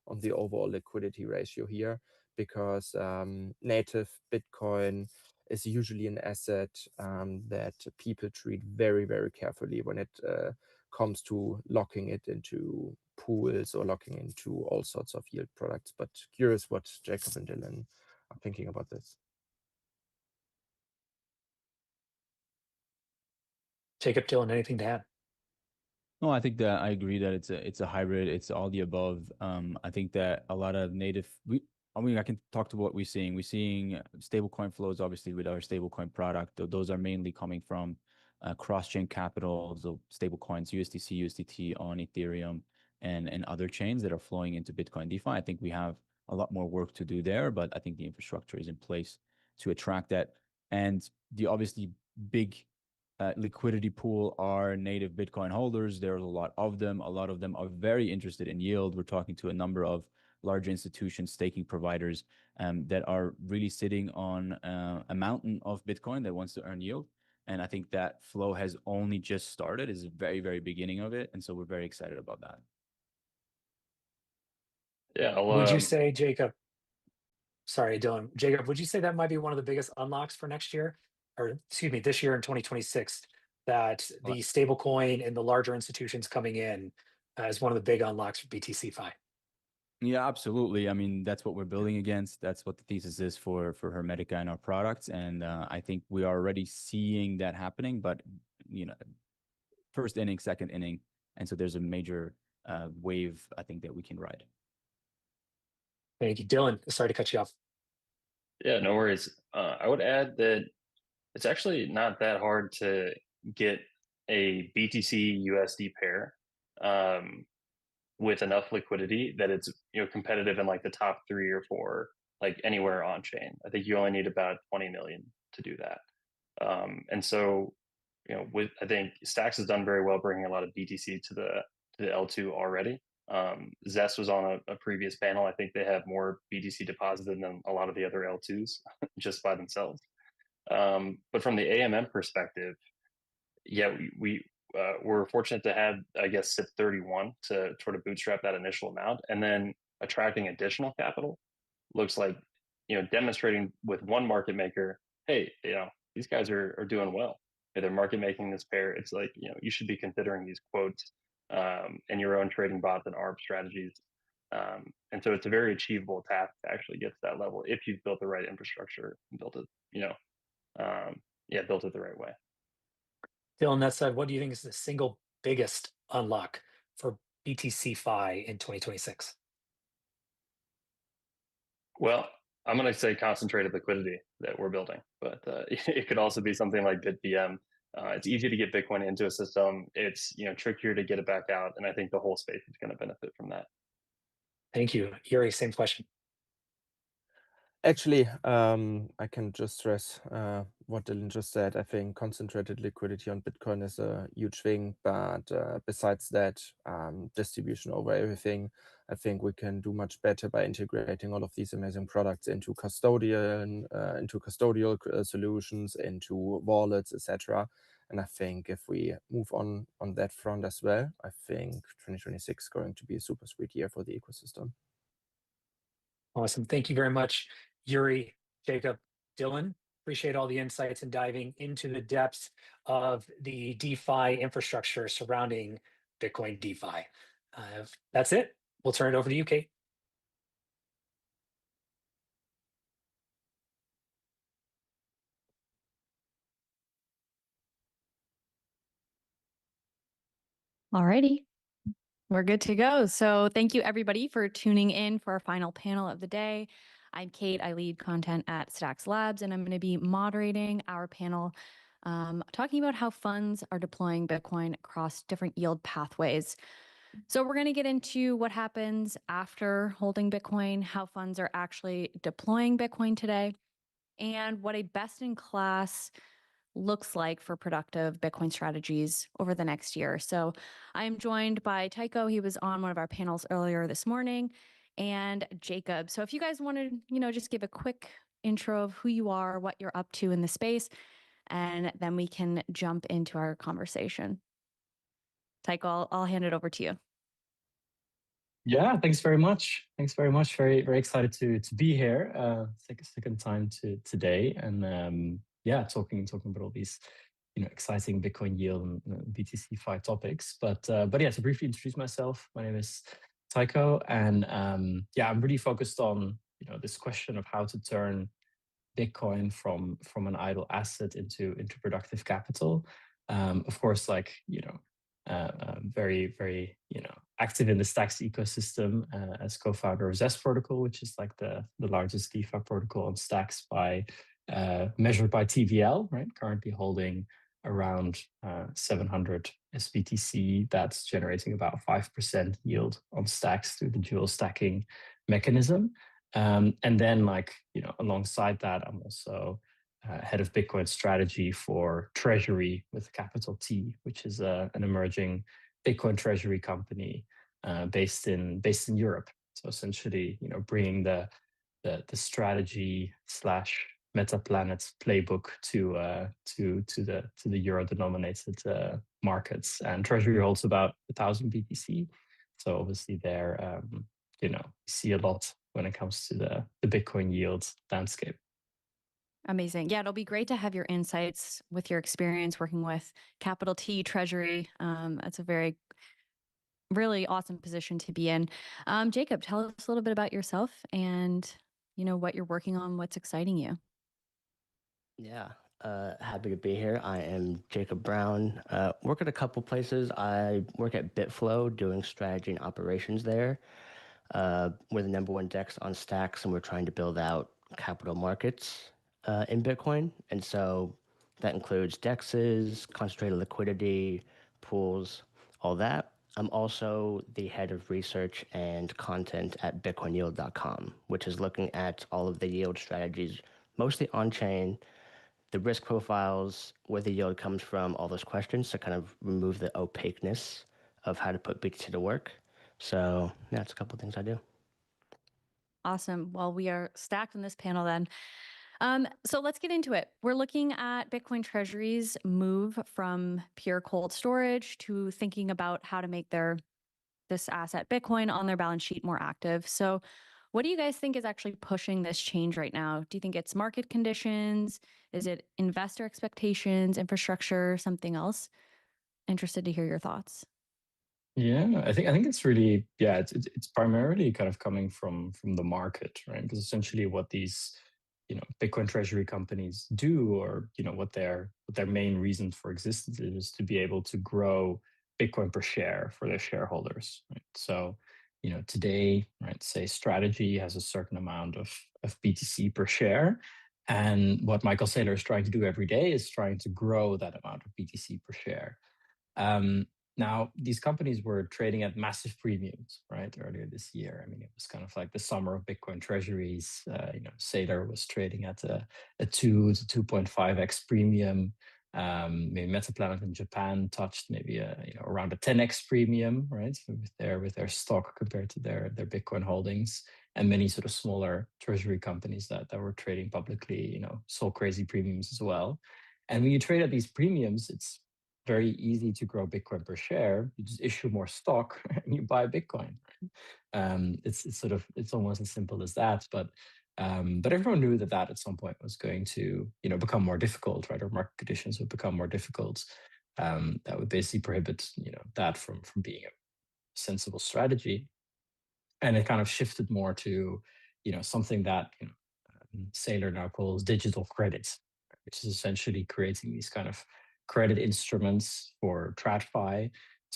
on the overall liquidity ratio here, because native Bitcoin is usually an asset that people treat very, very carefully when it comes to locking it into pools or locking into all sorts of yield products. But curious what Jacob and Dylan are thinking about this.
Jacob, Dylan, anything to add?
No, I think that I agree that it's a hybrid. It's all the above. I think that a lot of I can talk to what we're seeing. We're seeing stablecoin flows, obviously, with our stablecoin product. Those are mainly coming from cross-chain capital, so stablecoins, USDC, USDT on Ethereum, and other chains that are flowing into Bitcoin DeFi. I think we have a lot more work to do there, but I think the infrastructure is in place to attract that. And the obviously big liquidity pool are native Bitcoin holders. There's a lot of them. A lot of them are very interested in yield. We're talking to a number of large institutions, staking providers that are really sitting on a mountain of Bitcoin that wants to earn yield. And I think that flow has only just started, is the very, very beginning of it. And so we're very excited about that.
Yeah.
Would you say, Jacob, sorry, Dylan, Jacob, would you say that might be one of the biggest unlocks for next year, or excuse me, this year in 2026, that the stablecoin and the larger institutions coming in is one of the big unlocks for BTC-Fi?
Yeah, absolutely. I mean, that's what we're building against. That's what the thesis is for Hermetica and our products. And I think we are already seeing that happening, but first inning, second inning. And so there's a major wave, I think, that we can ride.
Thank you. Dylan, sorry to cut you off.
Yeah, no worries. I would add that it's actually not that hard to get a BTC USD pair with enough liquidity that it's competitive in like the top 3 or 4, like anywhere on chain. I think you only need about 20 million to do that. And so I think Stacks has done very well bringing a lot of BTC to the L2 already. Zest was on a previous panel. I think they have more BTC deposited than a lot of the other L2s just by themselves. But from the AMM perspective, yeah, we're fortunate to have, I guess, SIP 31 to sort of bootstrap that initial amount, and then attracting additional capital looks like demonstrating with one market maker, hey, these guys are doing well. They're market making this pair. It's like you should be considering these quotes and your own trading bots and ARB strategies. And so it's a very achievable task to actually get to that level if you've built the right infrastructure and built it, built it the right way.
Dylan, that said, what do you think is the single biggest unlock for BTC-Fi in 2026?
Well, I'm going to say concentrated liquidity that we're building, but it could also be something like BitVM. It's easy to get Bitcoin into a system. It's trickier to get it back out, and I think the whole space is going to benefit from that.
Thank you. Yuri, same question.
Actually, I can just stress what Dylan just said. I think concentrated liquidity on Bitcoin is a huge thing, but besides that, distribution over everything, I think we can do much better by integrating all of these amazing products into custodial solutions, into wallets, etc. And I think if we move on that front as well, I think 2026 is going to be a super sweet year for the ecosystem.
Awesome. Thank you very much, Yuri, Jacob, Dylan. Appreciate all the insights and diving into the depths of the DeFi infrastructure surrounding Bitcoin DeFi. That's it. We'll turn it over to you, Kate.
Alrighty, we're good to go. So thank you everybody for tuning in for our final panel of the day. I'm Kate, I lead content at Stacks Labs, and I'm going to be moderating our panel talking about how funds are deploying Bitcoin across different yield pathways. So we're going to get into what happens after holding Bitcoin, how funds are actually deploying Bitcoin today, and what a best-in-class looks like for productive Bitcoin strategies over the next year. So I'm joined by Tycho. He was on one of our panels earlier this morning, and Jacob. So if you guys want to, just give a quick intro of who you are, what you're up to in the space, and then we can jump into our conversation. Tycho, I'll hand it over to you.
Yeah, thanks very much. Thanks very much. Very, very excited to be here. Take a second time today, and talking about all these, exciting Bitcoin yield and BTC Fi topics. But yeah, to briefly introduce myself, my name is Tycho, and I'm really focused on this question of how to turn Bitcoin from an idle asset into productive capital. Of course, very, very, active in the Stacks ecosystem as co-founder of Zest Protocol, which is like the largest DeFi protocol on Stacks by measured by TVL, right? Currently holding around 700 sBTC. That's generating about 5% yield on Stacks through the dual stacking mechanism. And then, alongside that, I'm also head of Bitcoin strategy for Treasury with capital T, which is an emerging Bitcoin treasury company based in Europe. So essentially, bringing the strategy slash MetaPlanets playbook to the euro denominated markets. And Treasury holds about 1,000 BTC. So obviously, there you see a lot when it comes to the Bitcoin yield landscape.
Amazing. Yeah, it'll be great to have your insights with your experience working with capital T Treasury. That's a really awesome position to be in. Jacob, tell us a little bit about yourself and what you're working on, what's exciting you.
Yeah, happy to be here. I am Jacob Brown. Work at a couple places. I work at Bitflow doing strategy and operations there. We're the #1 DEX on Stacks, and we're trying to build out capital markets in Bitcoin. And so that includes DEXs, concentrated liquidity, pools, all that. I'm also the head of research and content at bitcoinyield.com, which is looking at all of the yield strategies, mostly on-chain, the risk profiles, where the yield comes from, all those questions to kind of remove the opaqueness of how to put BTC to work. So yeah, that's a couple of things I do.
Awesome. Well, we are stacked in this panel then. So let's get into it. We're looking at Bitcoin treasuries move from pure cold storage to thinking about how to make this asset Bitcoin on their balance sheet more active. So what do you guys think is actually pushing this change right now? Do you think it's market conditions? Is it investor expectations, infrastructure, something else? Interested to hear your thoughts.
Yeah, I think it's really, it's primarily kind of coming from the market, right? Because essentially what these Bitcoin treasury companies do, or what their main reason for existence is to be able to grow Bitcoin per share for their shareholders, right? So today, right, say strategy has a certain amount of BTC per share, and what Michael Saylor is trying to do every day is trying to grow that amount of BTC per share. Now, these companies were trading at massive premiums, right, earlier this year. I mean, it was kind of like the summer of Bitcoin treasuries. Saylor was trading at a 2 to 2.5x premium. Maybe MetaPlanet in Japan touched maybe around a 10x premium, right, with their stock compared to their Bitcoin holdings. And many sort of smaller treasury companies that were trading publicly, saw crazy premiums as well. And when you trade at these premiums, it's very easy to grow Bitcoin per share. You just issue more stock and you buy Bitcoin. It's almost as simple as that. But everyone knew that at some point was going to become more difficult, right? Or market conditions would become more difficult. That would basically prohibit that from being a sensible strategy. And it kind of shifted more to something that Saylor now calls digital credit, which is essentially creating these kind of credit instruments for TradFi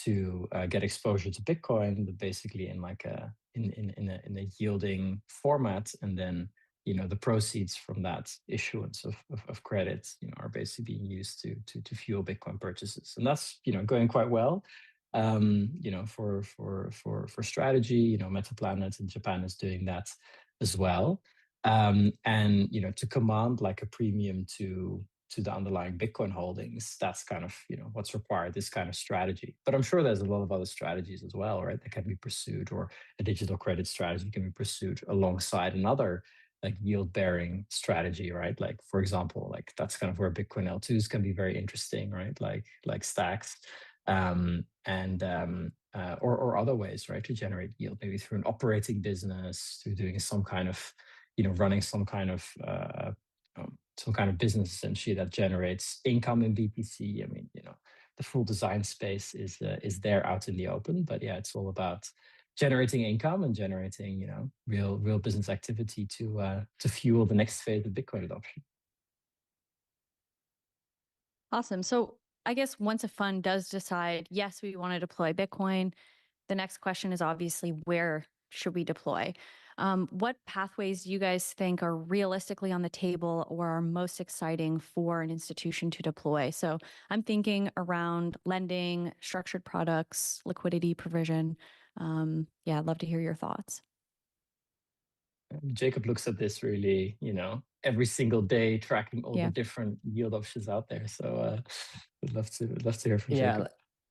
to get exposure to Bitcoin, but basically in like in a yielding format, and then the proceeds from that issuance of credit are basically being used to fuel Bitcoin purchases, and that's going quite well. For strategy, MetaPlanet in Japan is doing that as well. And to command like a premium to to the underlying Bitcoin holdings, that's kind of what's required, this kind of strategy. But I'm sure there's a lot of other strategies as well, right, that can be pursued, or a digital credit strategy can be pursued alongside another like yield bearing strategy, right? Like, for example, like that's kind of where Bitcoin L2s can be very interesting, right? Like stacks, or other ways, right, to generate yield, maybe through an operating business, through doing some kind of, running some kind of business essentially that generates income in BTC. I mean, the full design space is there out in the open, but yeah, it's all about generating income and generating, real business activity to fuel the next phase of Bitcoin adoption.
Awesome. So I guess once a fund does decide, yes, we want to deploy Bitcoin, the next question is obviously, where should we deploy? What pathways do you guys think are realistically on the table or are most exciting for an institution to deploy? So I'm thinking around lending, structured products, liquidity provision. Yeah, I'd love to hear your thoughts.
Jacob looks at this really, every single day, tracking all the different yield options out there. So would love to hear from Jacob.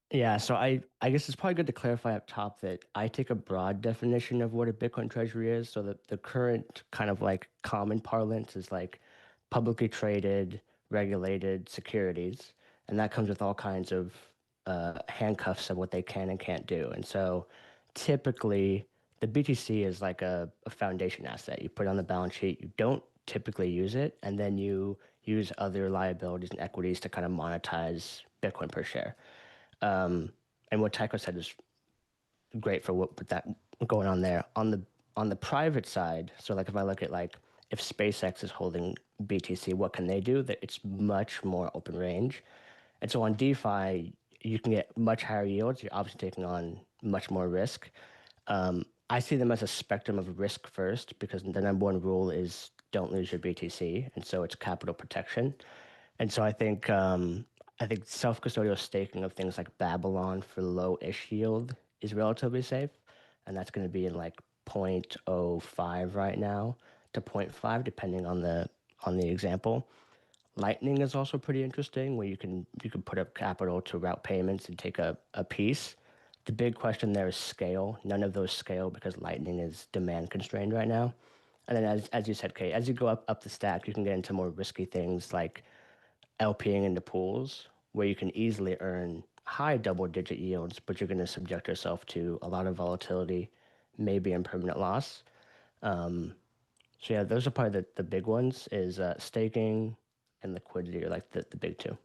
Yeah, so I guess it's probably good to clarify up top that I take a broad definition of what a Bitcoin treasury is. So the current kind of like common parlance is like publicly traded, regulated securities, and that comes with all kinds of handcuffs of what they can and can't do. And so typically the BTC is like a foundation asset. You put it on the balance sheet, you don't typically use it, and then you use other liabilities and equities to kind of monetize Bitcoin per share. And what Tycho said is great for what with that going on there. On the private side, so like if I look at like if SpaceX is holding BTC, what can they do? That it's much more open range. And so on DeFi, you can get much higher yields. You're obviously taking on much more risk. I see them as a spectrum of risk first, because the number one rule is don't lose your BTC, and so it's capital protection. And so I think self-custodial staking of things like Babylon for low-ish yield is relatively safe, and that's going to be in like 0.05 right now to 0.5, depending on the example. Lightning is also pretty interesting, where you can put up capital to route payments and take a piece. The big question there is scale. None of those scale because Lightning is demand constrained right now. And then as you said, Kate, as you go up the stack, you can get into more risky things like LPing into pools, where you can easily earn high double-digit yields, but you're going to subject yourself to a lot of volatility, maybe impermanent loss. So yeah, those are probably the big ones, is staking and liquidity are like the big two.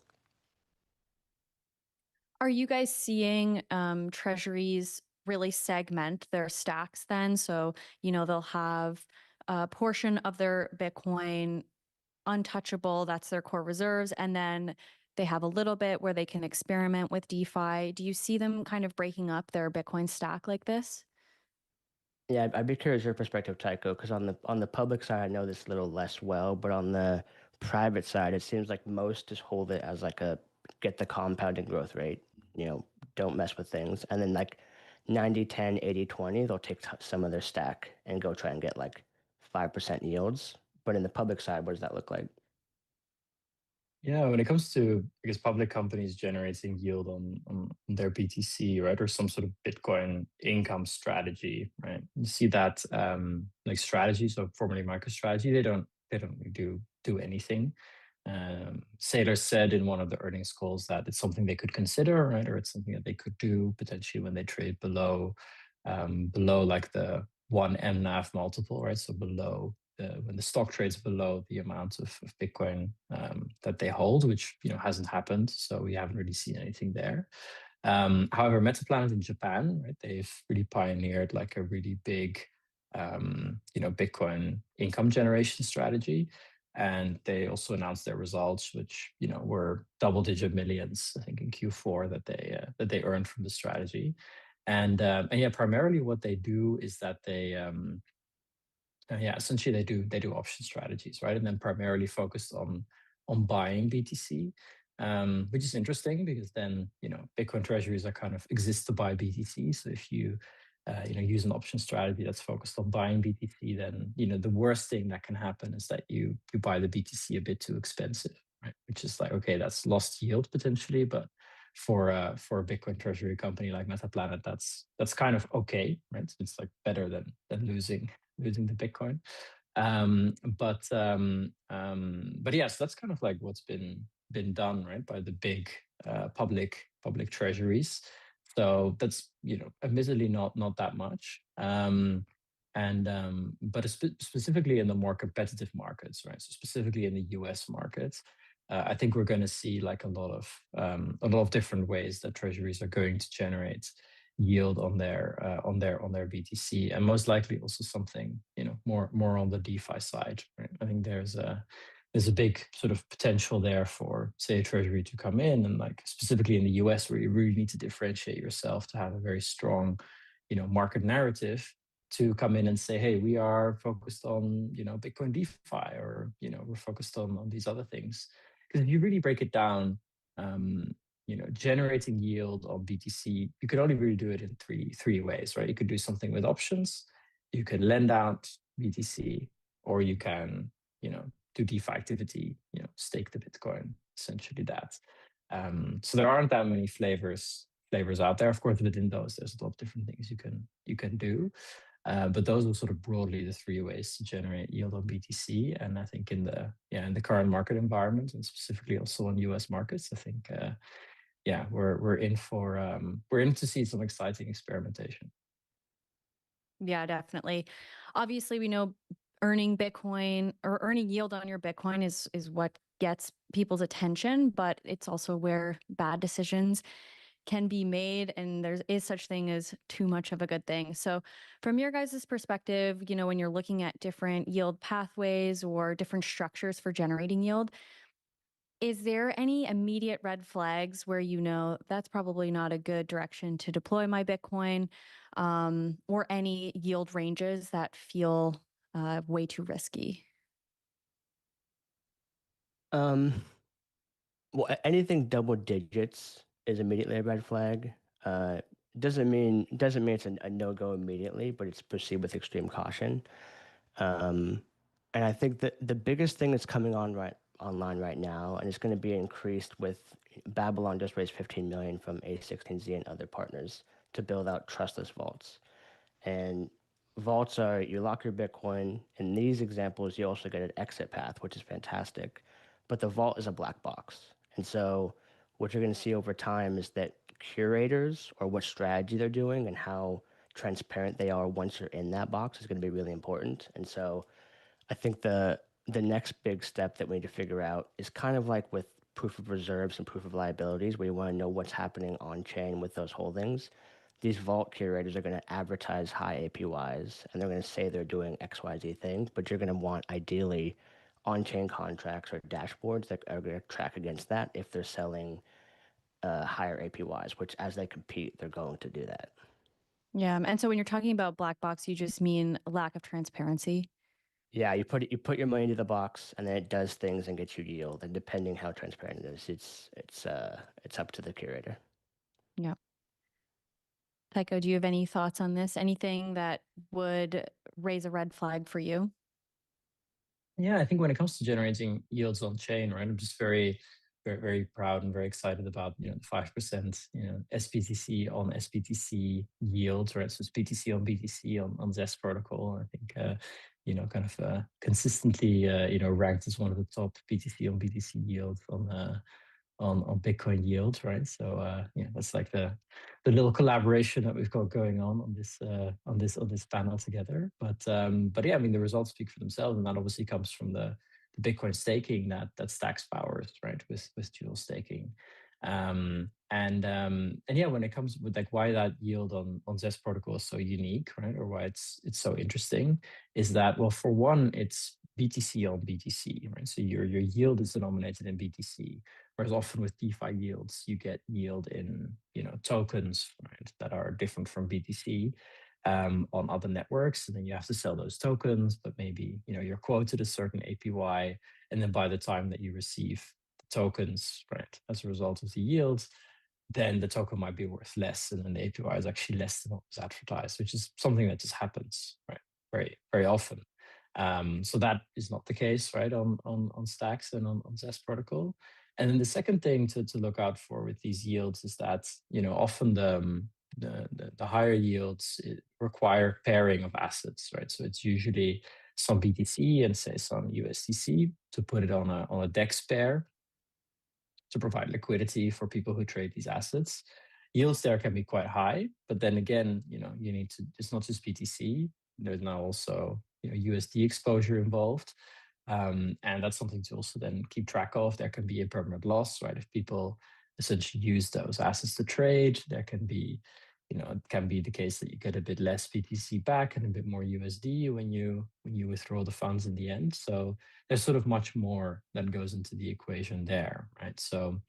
Are you guys seeing treasuries really segment their stacks then? So, they'll have a portion of their Bitcoin untouchable, that's their core reserves, and then they have a little bit where they can experiment with DeFi. Do you see them kind of breaking up their Bitcoin stack like this?
Yeah, I'd be curious your perspective, Tycho, because on the public side, I know this a little less well, but on the private side, it seems like most just hold it as like a get the compounding growth rate, don't mess with things. And then like 90-10, 80-20, they'll take some of their stack and go try and get like 5% yields. But in the public side, what does that look like?
Yeah, when it comes to, I guess, public companies generating yield on their BTC, right, or some sort of Bitcoin income strategy, right? You see that like strategy, so formerly MicroStrategy, they don't really do anything. Saylor said in one of the earnings calls that it's something they could consider, right, or it's something that they could do potentially when they trade below like the 1 mNAV multiple, right? So below when the stock trades below the amount of Bitcoin that they hold, which hasn't happened, so we haven't really seen anything there. However, Metaplanet in Japan, right, they've really pioneered like a really big Bitcoin income generation strategy, and they also announced their results, which were double-digit millions, I think, in Q4 that they earned from the strategy. And yeah, primarily what they do is that they yeah, essentially they do option strategies, right? And then primarily focused on buying BTC, which is interesting because then Bitcoin treasuries are kind of exist to buy BTC. So if you use an option strategy that's focused on buying BTC, then the worst thing that can happen is that you buy the BTC a bit too expensive, right? Which is like, okay, that's lost yield potentially, but for a Bitcoin treasury company like MetaPlanet, that's kind of okay, right? So it's like better than losing the Bitcoin. But yes, that's kind of like what's been done, right, by the big public treasuries. So that's, admittedly not that much. But specifically in the more competitive markets, right? So specifically in the US market, I think we're going to see like a lot of different ways that treasuries are going to generate yield on their BTC, and most likely also something more on the DeFi side. Right? I think there's a big sort of potential there for, say, a treasury to come in, and like specifically in the US, where you really need to differentiate yourself to have a very strong market narrative, to come in and say, hey, we are focused on Bitcoin DeFi, or we're focused on these other things. Because if you really break it down, generating yield on BTC, you could only really do it in three ways, right? You could do something with options, you can lend out BTC, or you can do DeFi activity, stake the Bitcoin, essentially that. So there aren't that many flavors out there. Of course, within those, there's a lot of different things you can do. But those are sort of broadly the three ways to generate yield on BTC. And I think in the current market environment, and specifically also on US markets, I think we're in to see some exciting experimentation.
Yeah, definitely. Obviously, we know earning Bitcoin or earning yield on your Bitcoin is what gets people's attention, but it's also where bad decisions can be made, and there is such thing as too much of a good thing. So from your guys' perspective, when you're looking at different yield pathways or different structures for generating yield, is there any immediate red flags where that's probably not a good direction to deploy my Bitcoin, or any yield ranges that feel way too risky?
Well, anything double digits is immediately a red flag. Doesn't mean it's a no-go immediately, but it's proceed with extreme caution. And I think that the biggest thing that's coming online right now, and it's going to be increased with Babylon just raised 15 million from A16Z and other partners to build out trustless vaults. And vaults are, you lock your Bitcoin. In these examples, you also get an exit path, which is fantastic. But the vault is a black box. And so what you're going to see over time is that curators, or what strategy they're doing and how transparent they are once you're in that box, is going to be really important. And so I think the next big step that we need to figure out is kind of like with proof of reserves and proof of liabilities, where you want to know what's happening on chain with those holdings. These vault curators are going to advertise high APYs, and they're going to say they're doing XYZ things, but you're going to want ideally on-chain contracts or dashboards that are going to track against that if they're selling higher APYs, which as they compete, they're going to do that.
Yeah. And so when you're talking about black box, you just mean lack of transparency?
Yeah, you put your money into the box, and then it does things and gets you yield. And depending how transparent it is, it's up to the curator.
Yeah. Tycho, do you have any thoughts on this? Anything that would raise a red flag for you?
Yeah, I think when it comes to generating yields on chain, right, I'm just very, very, very proud and very excited about the 5% sBTC on sBTC yields, right? So it's BTC on BTC on Zest protocol. I think kind of consistently ranked as one of the top BTC on BTC yields on Bitcoin yield, right? So that's like the little collaboration that we've got going on this panel together. But yeah, I mean, the results speak for themselves, and that obviously comes from the Bitcoin staking that Stacks powers, right, with dual staking. And yeah, when it comes with like why that yield on Zest protocol is so unique, right, or why it's so interesting, is that, well, for one, it's BTC on BTC, right? So your yield is denominated in BTC. Whereas often with DeFi yields, you get yield in tokens, right, that are different from BTC on other networks, and then you have to sell those tokens. But maybe you're quoted a certain APY, and then by the time that you receive the tokens, right, as a result of the yield, then the token might be worth less, and then the APY is actually less than what was advertised, which is something that just happens, right, very, very often. So that is not the case, right, on Stacks and on Zest protocol. And then the second thing to look out for with these yields is that, often the higher yields require pairing of assets, right? So it's usually some BTC and say some USDC to put it on a DEX pair to provide liquidity for people who trade these assets. Yields there can be quite high, but then again, you need to, it's not just BTC, there's now also USD exposure involved. And that's something to also then keep track of. There can be a permanent loss, right? If people essentially use those assets to trade, there can be, it can be the case that you get a bit less BTC back and a bit more USD when you withdraw the funds in the end. So there's sort of much more that goes into the equation there, right? So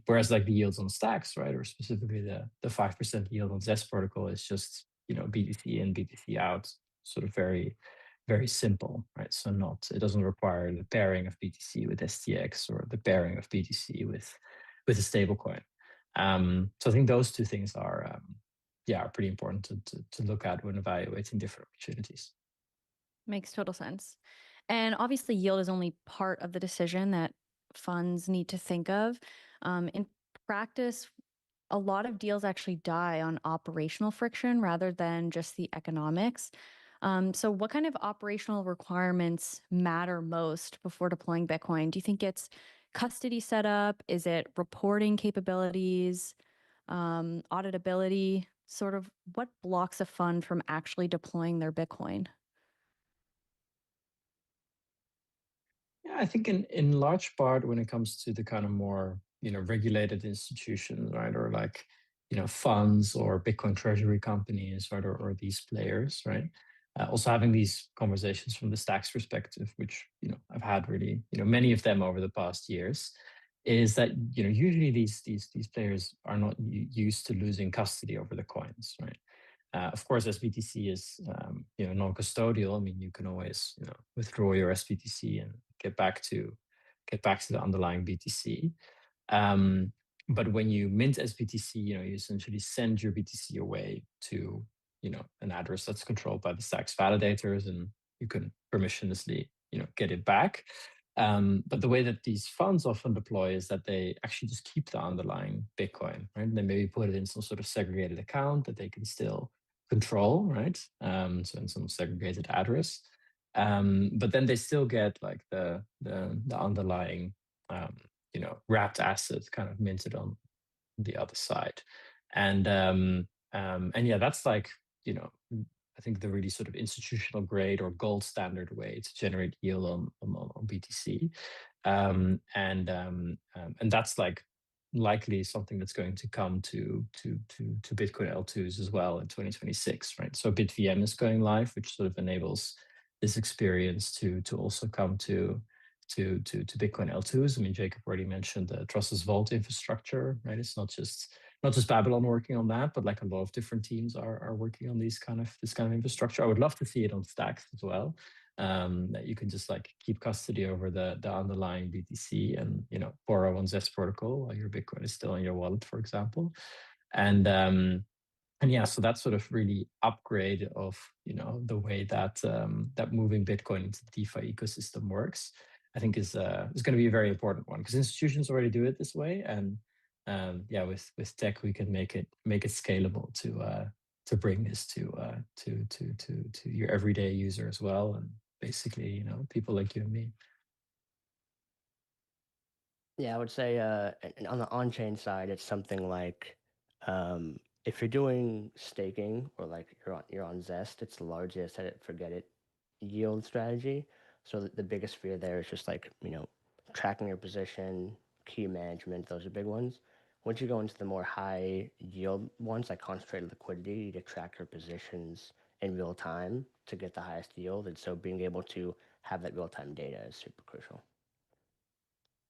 whereas like the yields on Stacks, right, or specifically the 5% yield on Zest protocol is just BTC in, BTC out, sort of very, very simple, right? So it doesn't require the pairing of BTC with STX or the pairing of BTC with a stablecoin. So I think those two things are pretty important to look at when evaluating different opportunities.
Makes total sense. And obviously, yield is only part of the decision that funds need to think of. In practice, a lot of deals actually die on operational friction rather than just the economics. So what kind of operational requirements matter most before deploying Bitcoin? Do you think it's custody setup? Is it reporting capabilities, auditability? Sort of what blocks a fund from actually deploying their Bitcoin?
Yeah, I think in large part when it comes to the kind of more regulated institutions, right, or like funds or Bitcoin treasury companies, right, or these players, right. Also having these conversations from the Stacks perspective, which I've had really many of them over the past years, is that usually these players are not used to losing custody over the coins, right. Of course, sBTC is non-custodial. I mean, you can always withdraw your sBTC and get back to the underlying BTC. But when you mint sBTC, you essentially send your BTC away to an address that's controlled by the Stacks validators, and you can permissionlessly get it back. But the way that these funds often deploy is that they actually just keep the underlying Bitcoin, right? And they maybe put it in some sort of segregated account that they can still control, right? So in some segregated address. But then they still get like the underlying wrapped asset kind of minted on the other side. And yeah, that's like I think the really sort of institutional grade or gold standard way to generate yield on BTC. And that's like likely something that's going to come to Bitcoin L2s as well in 2026, right? So BitVM is going live, which sort of enables this experience to also come to Bitcoin L2s. I mean, Jacob already mentioned the Trustless Vault infrastructure, right? It's not just Babylon working on that, but like a lot of different teams are working on this kind of infrastructure. I would love to see it on Stacks as well. That you can just like keep custody over the underlying BTC and borrow on Zest protocol while your Bitcoin is still in your wallet, for example. And yeah, so that sort of really upgrade of the way that that moving Bitcoin into the DeFi ecosystem works, I think is going to be a very important one, because institutions already do it this way, and yeah, with tech we can make it scalable to bring this to your everyday user as well, and basically people like you and me.
Yeah, I would say on the on-chain side, it's something like if you're doing staking or like you're on Zest, it's largely a set it forget it yield strategy. So the biggest fear there is just like tracking your position, key management. Those are big ones. Once you go into the more high yield ones, like concentrated liquidity, to track your positions in real time to get the highest yield. And so being able to have that real time data is super crucial.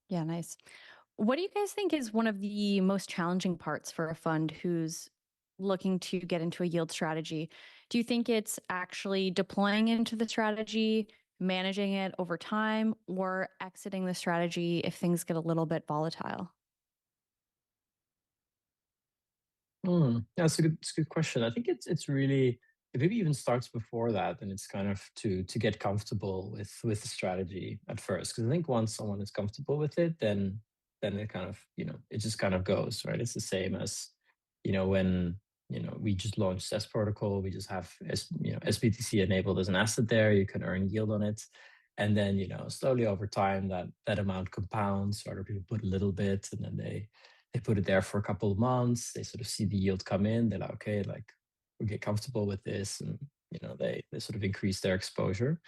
Yeah, nice. What do you guys think is one of the most challenging parts for a fund who's looking to get into a yield strategy? Do you think it's actually deploying into the strategy, managing it over time, or exiting the strategy if things get a little bit volatile?
That's a good question. I think it's really it maybe even starts before that, and it's kind of to get comfortable with the strategy at first. Because I think once someone is comfortable with it, then it kind of, it just kind of goes, right? It's the same as, when we just launched S protocol, we just have sBTC enabled as an asset there. You can earn yield on it, and then slowly over time that amount compounds. Other people put a little bit, and then they put it there for a couple of months. They sort of see the yield come in. They're like, okay, like we get comfortable with this, and they sort of increase their exposure.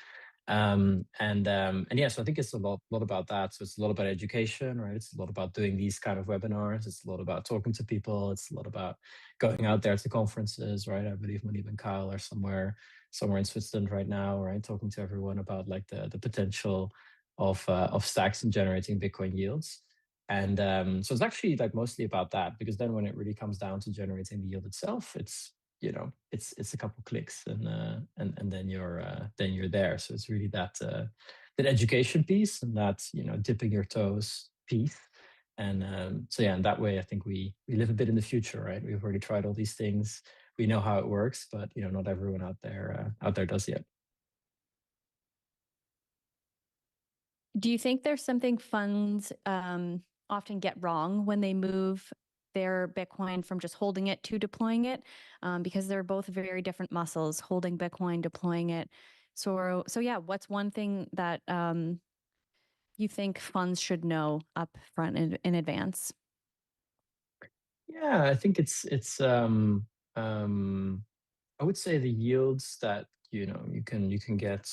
And yeah, so I think it's a lot about that. So it's a lot about education, right? It's a lot about doing these kind of webinars. It's a lot about talking to people. It's a lot about going out there to conferences, right? I believe Manib and Kyle are somewhere in Switzerland right now, right? Talking to everyone about like the potential of stacks and generating Bitcoin yields. And so it's actually like mostly about that, because then when it really comes down to generating the yield itself, it's a couple clicks, and then you're there. So it's really that education piece, and that dipping your toes piece. And so yeah, in that way, I think we live a bit in the future, right? We've already tried all these things. We know how it works, but not everyone out there does yet.
Do you think there's something funds often get wrong when they move their Bitcoin from just holding it to deploying it? Because they're both very different muscles, holding Bitcoin, deploying it. So yeah, what's one thing that you think funds should know up front in advance?
Yeah, I think um I would say the yields that you can get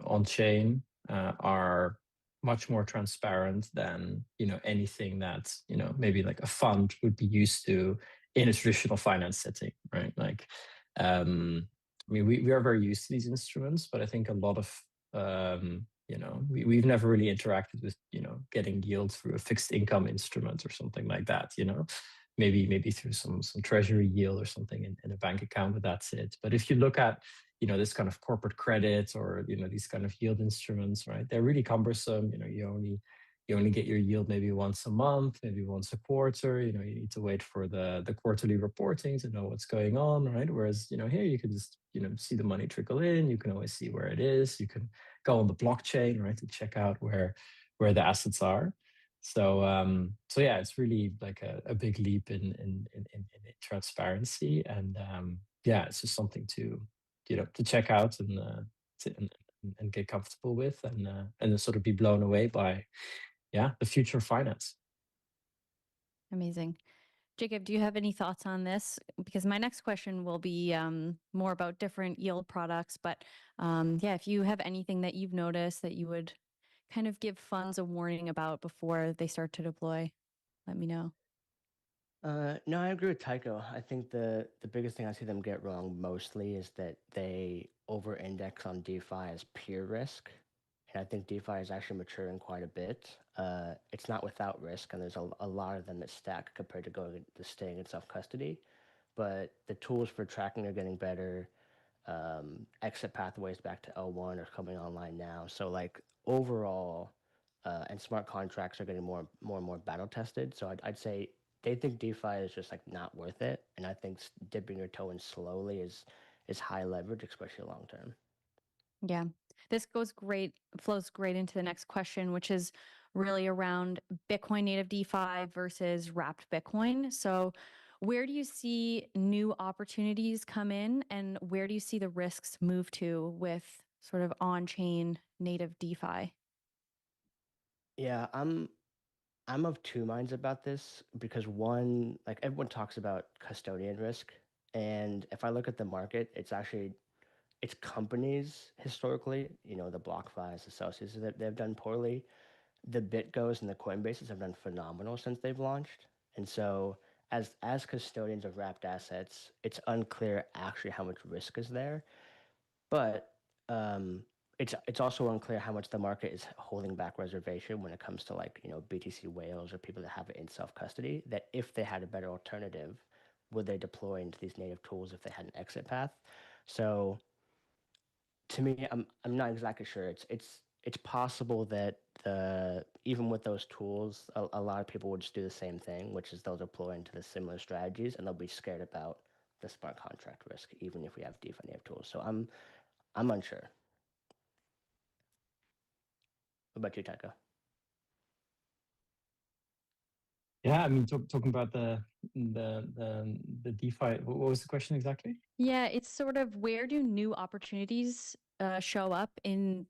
on chain are much more transparent than anything that maybe like a fund would be used to in a traditional finance setting, right? Like, I mean, we are very used to these instruments, but I think a lot of we've never really interacted with getting yield through a fixed income instrument or something like that. Maybe through some treasury yield or something in a bank account, but that's it. But if you look at this kind of corporate credit, or these kind of yield instruments, right, they're really cumbersome. You only get your yield maybe once a month, maybe once a quarter. You need to wait for the quarterly reporting to know what's going on, right? Whereas here you can just see the money trickle in. You can always see where it is. You can go on the blockchain, right, to check out where the assets are. So yeah, it's really like a big leap in transparency, and yeah, it's just something to check out, and get comfortable with, and then sort of be blown away by the future of finance.
Amazing. Jacob, do you have any thoughts on this? Because my next question will be more about different yield products. But yeah, if you have anything that you've noticed that you would kind of give funds a warning about before they start to deploy, let me know.
No, I agree with Tycho. I think the biggest thing I see them get wrong mostly is that they over-index on DeFi as pure risk. And I think DeFi is actually maturing quite a bit. It's not without risk, and there's a lot of them that stack compared to staying in self-custody. But the tools for tracking are getting better. Exit pathways back to L1 are coming online now. So like overall, and smart contracts are getting more and more battle tested. So I'd say they think DeFi is just like not worth it, and I think dipping your toe in slowly is high leverage, especially long term.
Yeah, this flows great into the next question, which is really around Bitcoin native DeFi versus wrapped Bitcoin. So, where do you see new opportunities come in, and where do you see the risks move to with sort of on-chain native DeFi?
Yeah, I'm of two minds about this because one, like everyone talks about custodian risk, and if I look at the market, it's companies historically, the BlockFi's, the Celsius, that they've done poorly. The BitGos and the Coinbases have done phenomenal since they've launched. And so as custodians of wrapped assets, it's unclear actually how much risk is there. But it's also unclear how much the market is holding back reservation when it comes to like BTC whales or people that have it in self custody. That if they had a better alternative, would they deploy into these native tools if they had an exit path? So to me, I'm not exactly sure. It's possible that even with those tools, a lot of people would just do the same thing, which is they'll deploy into the similar strategies, and they'll be scared about the smart contract risk, even if we have DeFi native tools. So I'm unsure. What about you, Tycho?
Yeah, I mean, talking about the DeFi. What was the question exactly?
Yeah, it's sort of where do new opportunities show up in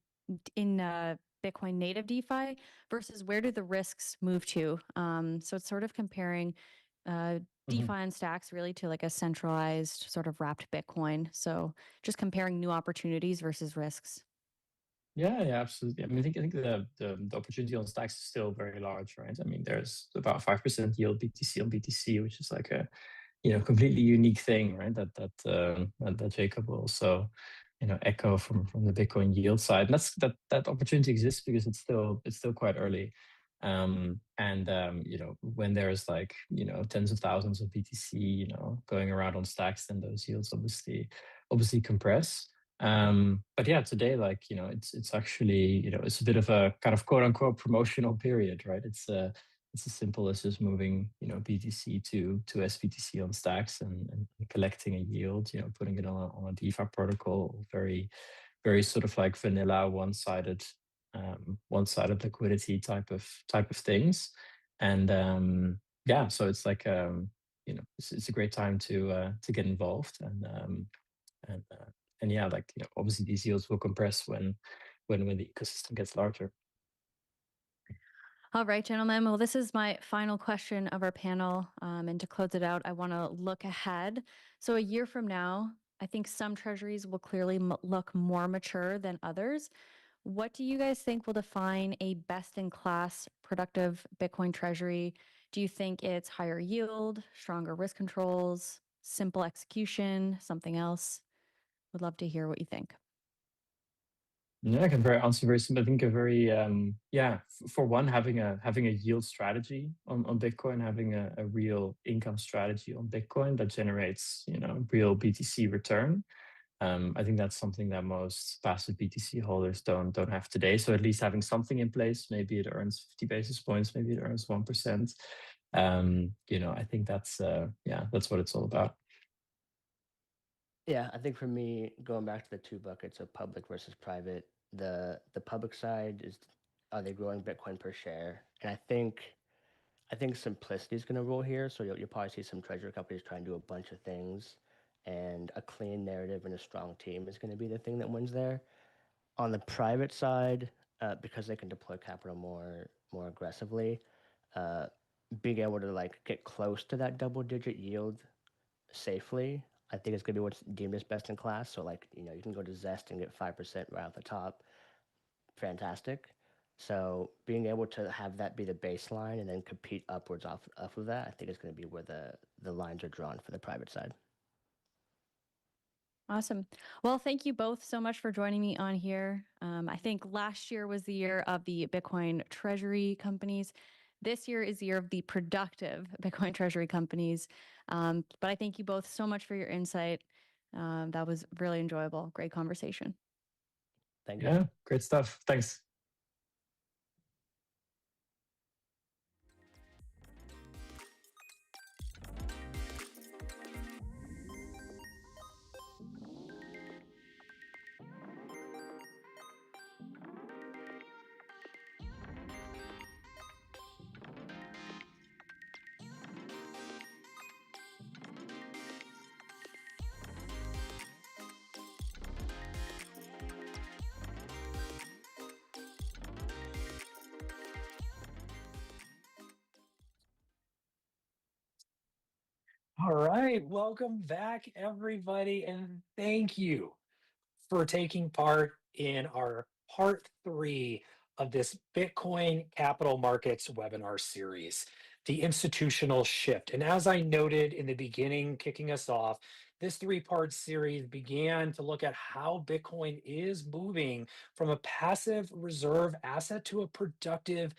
Bitcoin native DeFi versus where do the risks move to? So it's sort of comparing DeFi and stacks really to like a centralized sort of wrapped Bitcoin. So just comparing new opportunities versus risks.
Yeah, yeah, absolutely. I mean, I think the opportunity on stacks is still very large, right? I mean, there's about 5% yield BTC on BTC, which is like a completely unique thing, right? That Jacob will also echo from the Bitcoin yield side. And that opportunity exists because it's still quite early. When there's like tens of thousands of BTC going around on stacks, then those yields obviously compress. But yeah, today, like it's actually it's a bit of a kind of quote unquote promotional period, right? It's as simple as just moving BTC to sBTC on stacks and collecting a yield, putting it on a DeFi protocol, very sort of like vanilla one-sided liquidity type of things. And yeah, so it's like it's a great time to get involved. And yeah, like obviously these yields will compress when the ecosystem gets larger.
All right, gentlemen. Well, this is my final question of our panel. And to close it out, I want to look ahead. So a year from now, I think some treasuries will clearly look more mature than others. What do you guys think will define a best-in-class productive Bitcoin treasury? Do you think it's higher yield, stronger risk controls, simple execution, something else? Would love to hear what you think.
Yeah, I can answer very simple. I think a very for one, having a yield strategy on Bitcoin, having a real income strategy on Bitcoin that generates real BTC return. I think that's something that most passive BTC holders don't have today. So at least having something in place, maybe it earns 50 basis points, maybe it earns 1%. I think that's what it's all about.
Yeah, I think for me, going back to the two buckets of public versus private, the public side is, are they growing Bitcoin per share? And I think simplicity is going to rule here. So you'll probably see some treasury companies trying to do a bunch of things, and a clean narrative and a strong team is going to be the thing that wins there. On the private side, because they can deploy capital more aggressively, uh, being able to like get close to that double-digit yield safely, I think it's going to be what's deemed as best in class. So like you can go to Zest and get 5% right off the top, fantastic. So being able to have that be the baseline and then compete upwards off of that, I think is going to be where the lines are drawn for the private side.
Awesome. Well, thank you both so much for joining me on here. I think last year was the year of the Bitcoin treasury companies. This year is the year of the productive Bitcoin treasury companies. But I thank you both so much for your insight. That was really enjoyable. Great conversation.
Thank you.
Yeah, great stuff. Thanks.
All right, welcome back, everybody, and thank you for taking part in our part 3 of this Bitcoin Capital Markets webinar series, The Institutional Shift. And as I noted in the beginning, kicking us off, this 3-part series began to look at how Bitcoin is moving from a passive reserve asset to a productive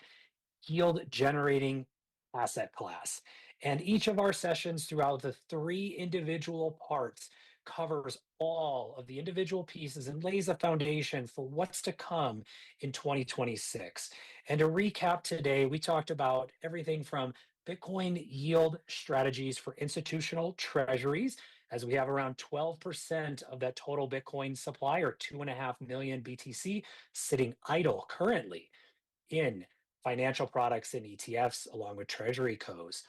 yield generating asset class. And each of our sessions throughout the 3 individual parts covers all of the individual pieces and lays a foundation for what's to come in 2026. And to recap today, we talked about everything from Bitcoin yield strategies for institutional treasuries, as we have around 12% of that total Bitcoin supply, or 2.5 million BTC, sitting idle currently in financial products and ETFs, along with Treasury COs.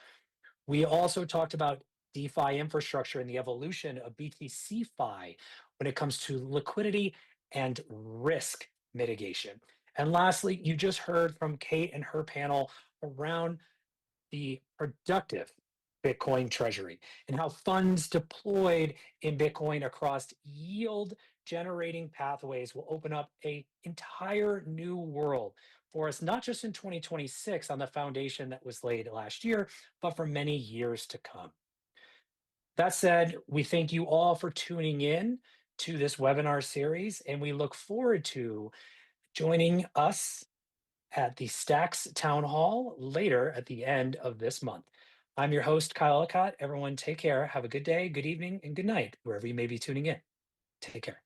We also talked about DeFi infrastructure and the evolution of BTC Fi when it comes to liquidity and risk mitigation. And lastly, you just heard from Kate and her panel around the productive Bitcoin treasury and how funds deployed in Bitcoin across yield generating pathways will open up an entire new world for us, not just in 2026 on the foundation that was laid last year, but for many years to come. That said, we thank you all for tuning in to this webinar series, and we look forward to joining us at the Stacks Town Hall later at the end of this month. I'm your host, Kyle Ellicott. Everyone take care. Have a good day, good evening, and good night, wherever you may be tuning in. Take care.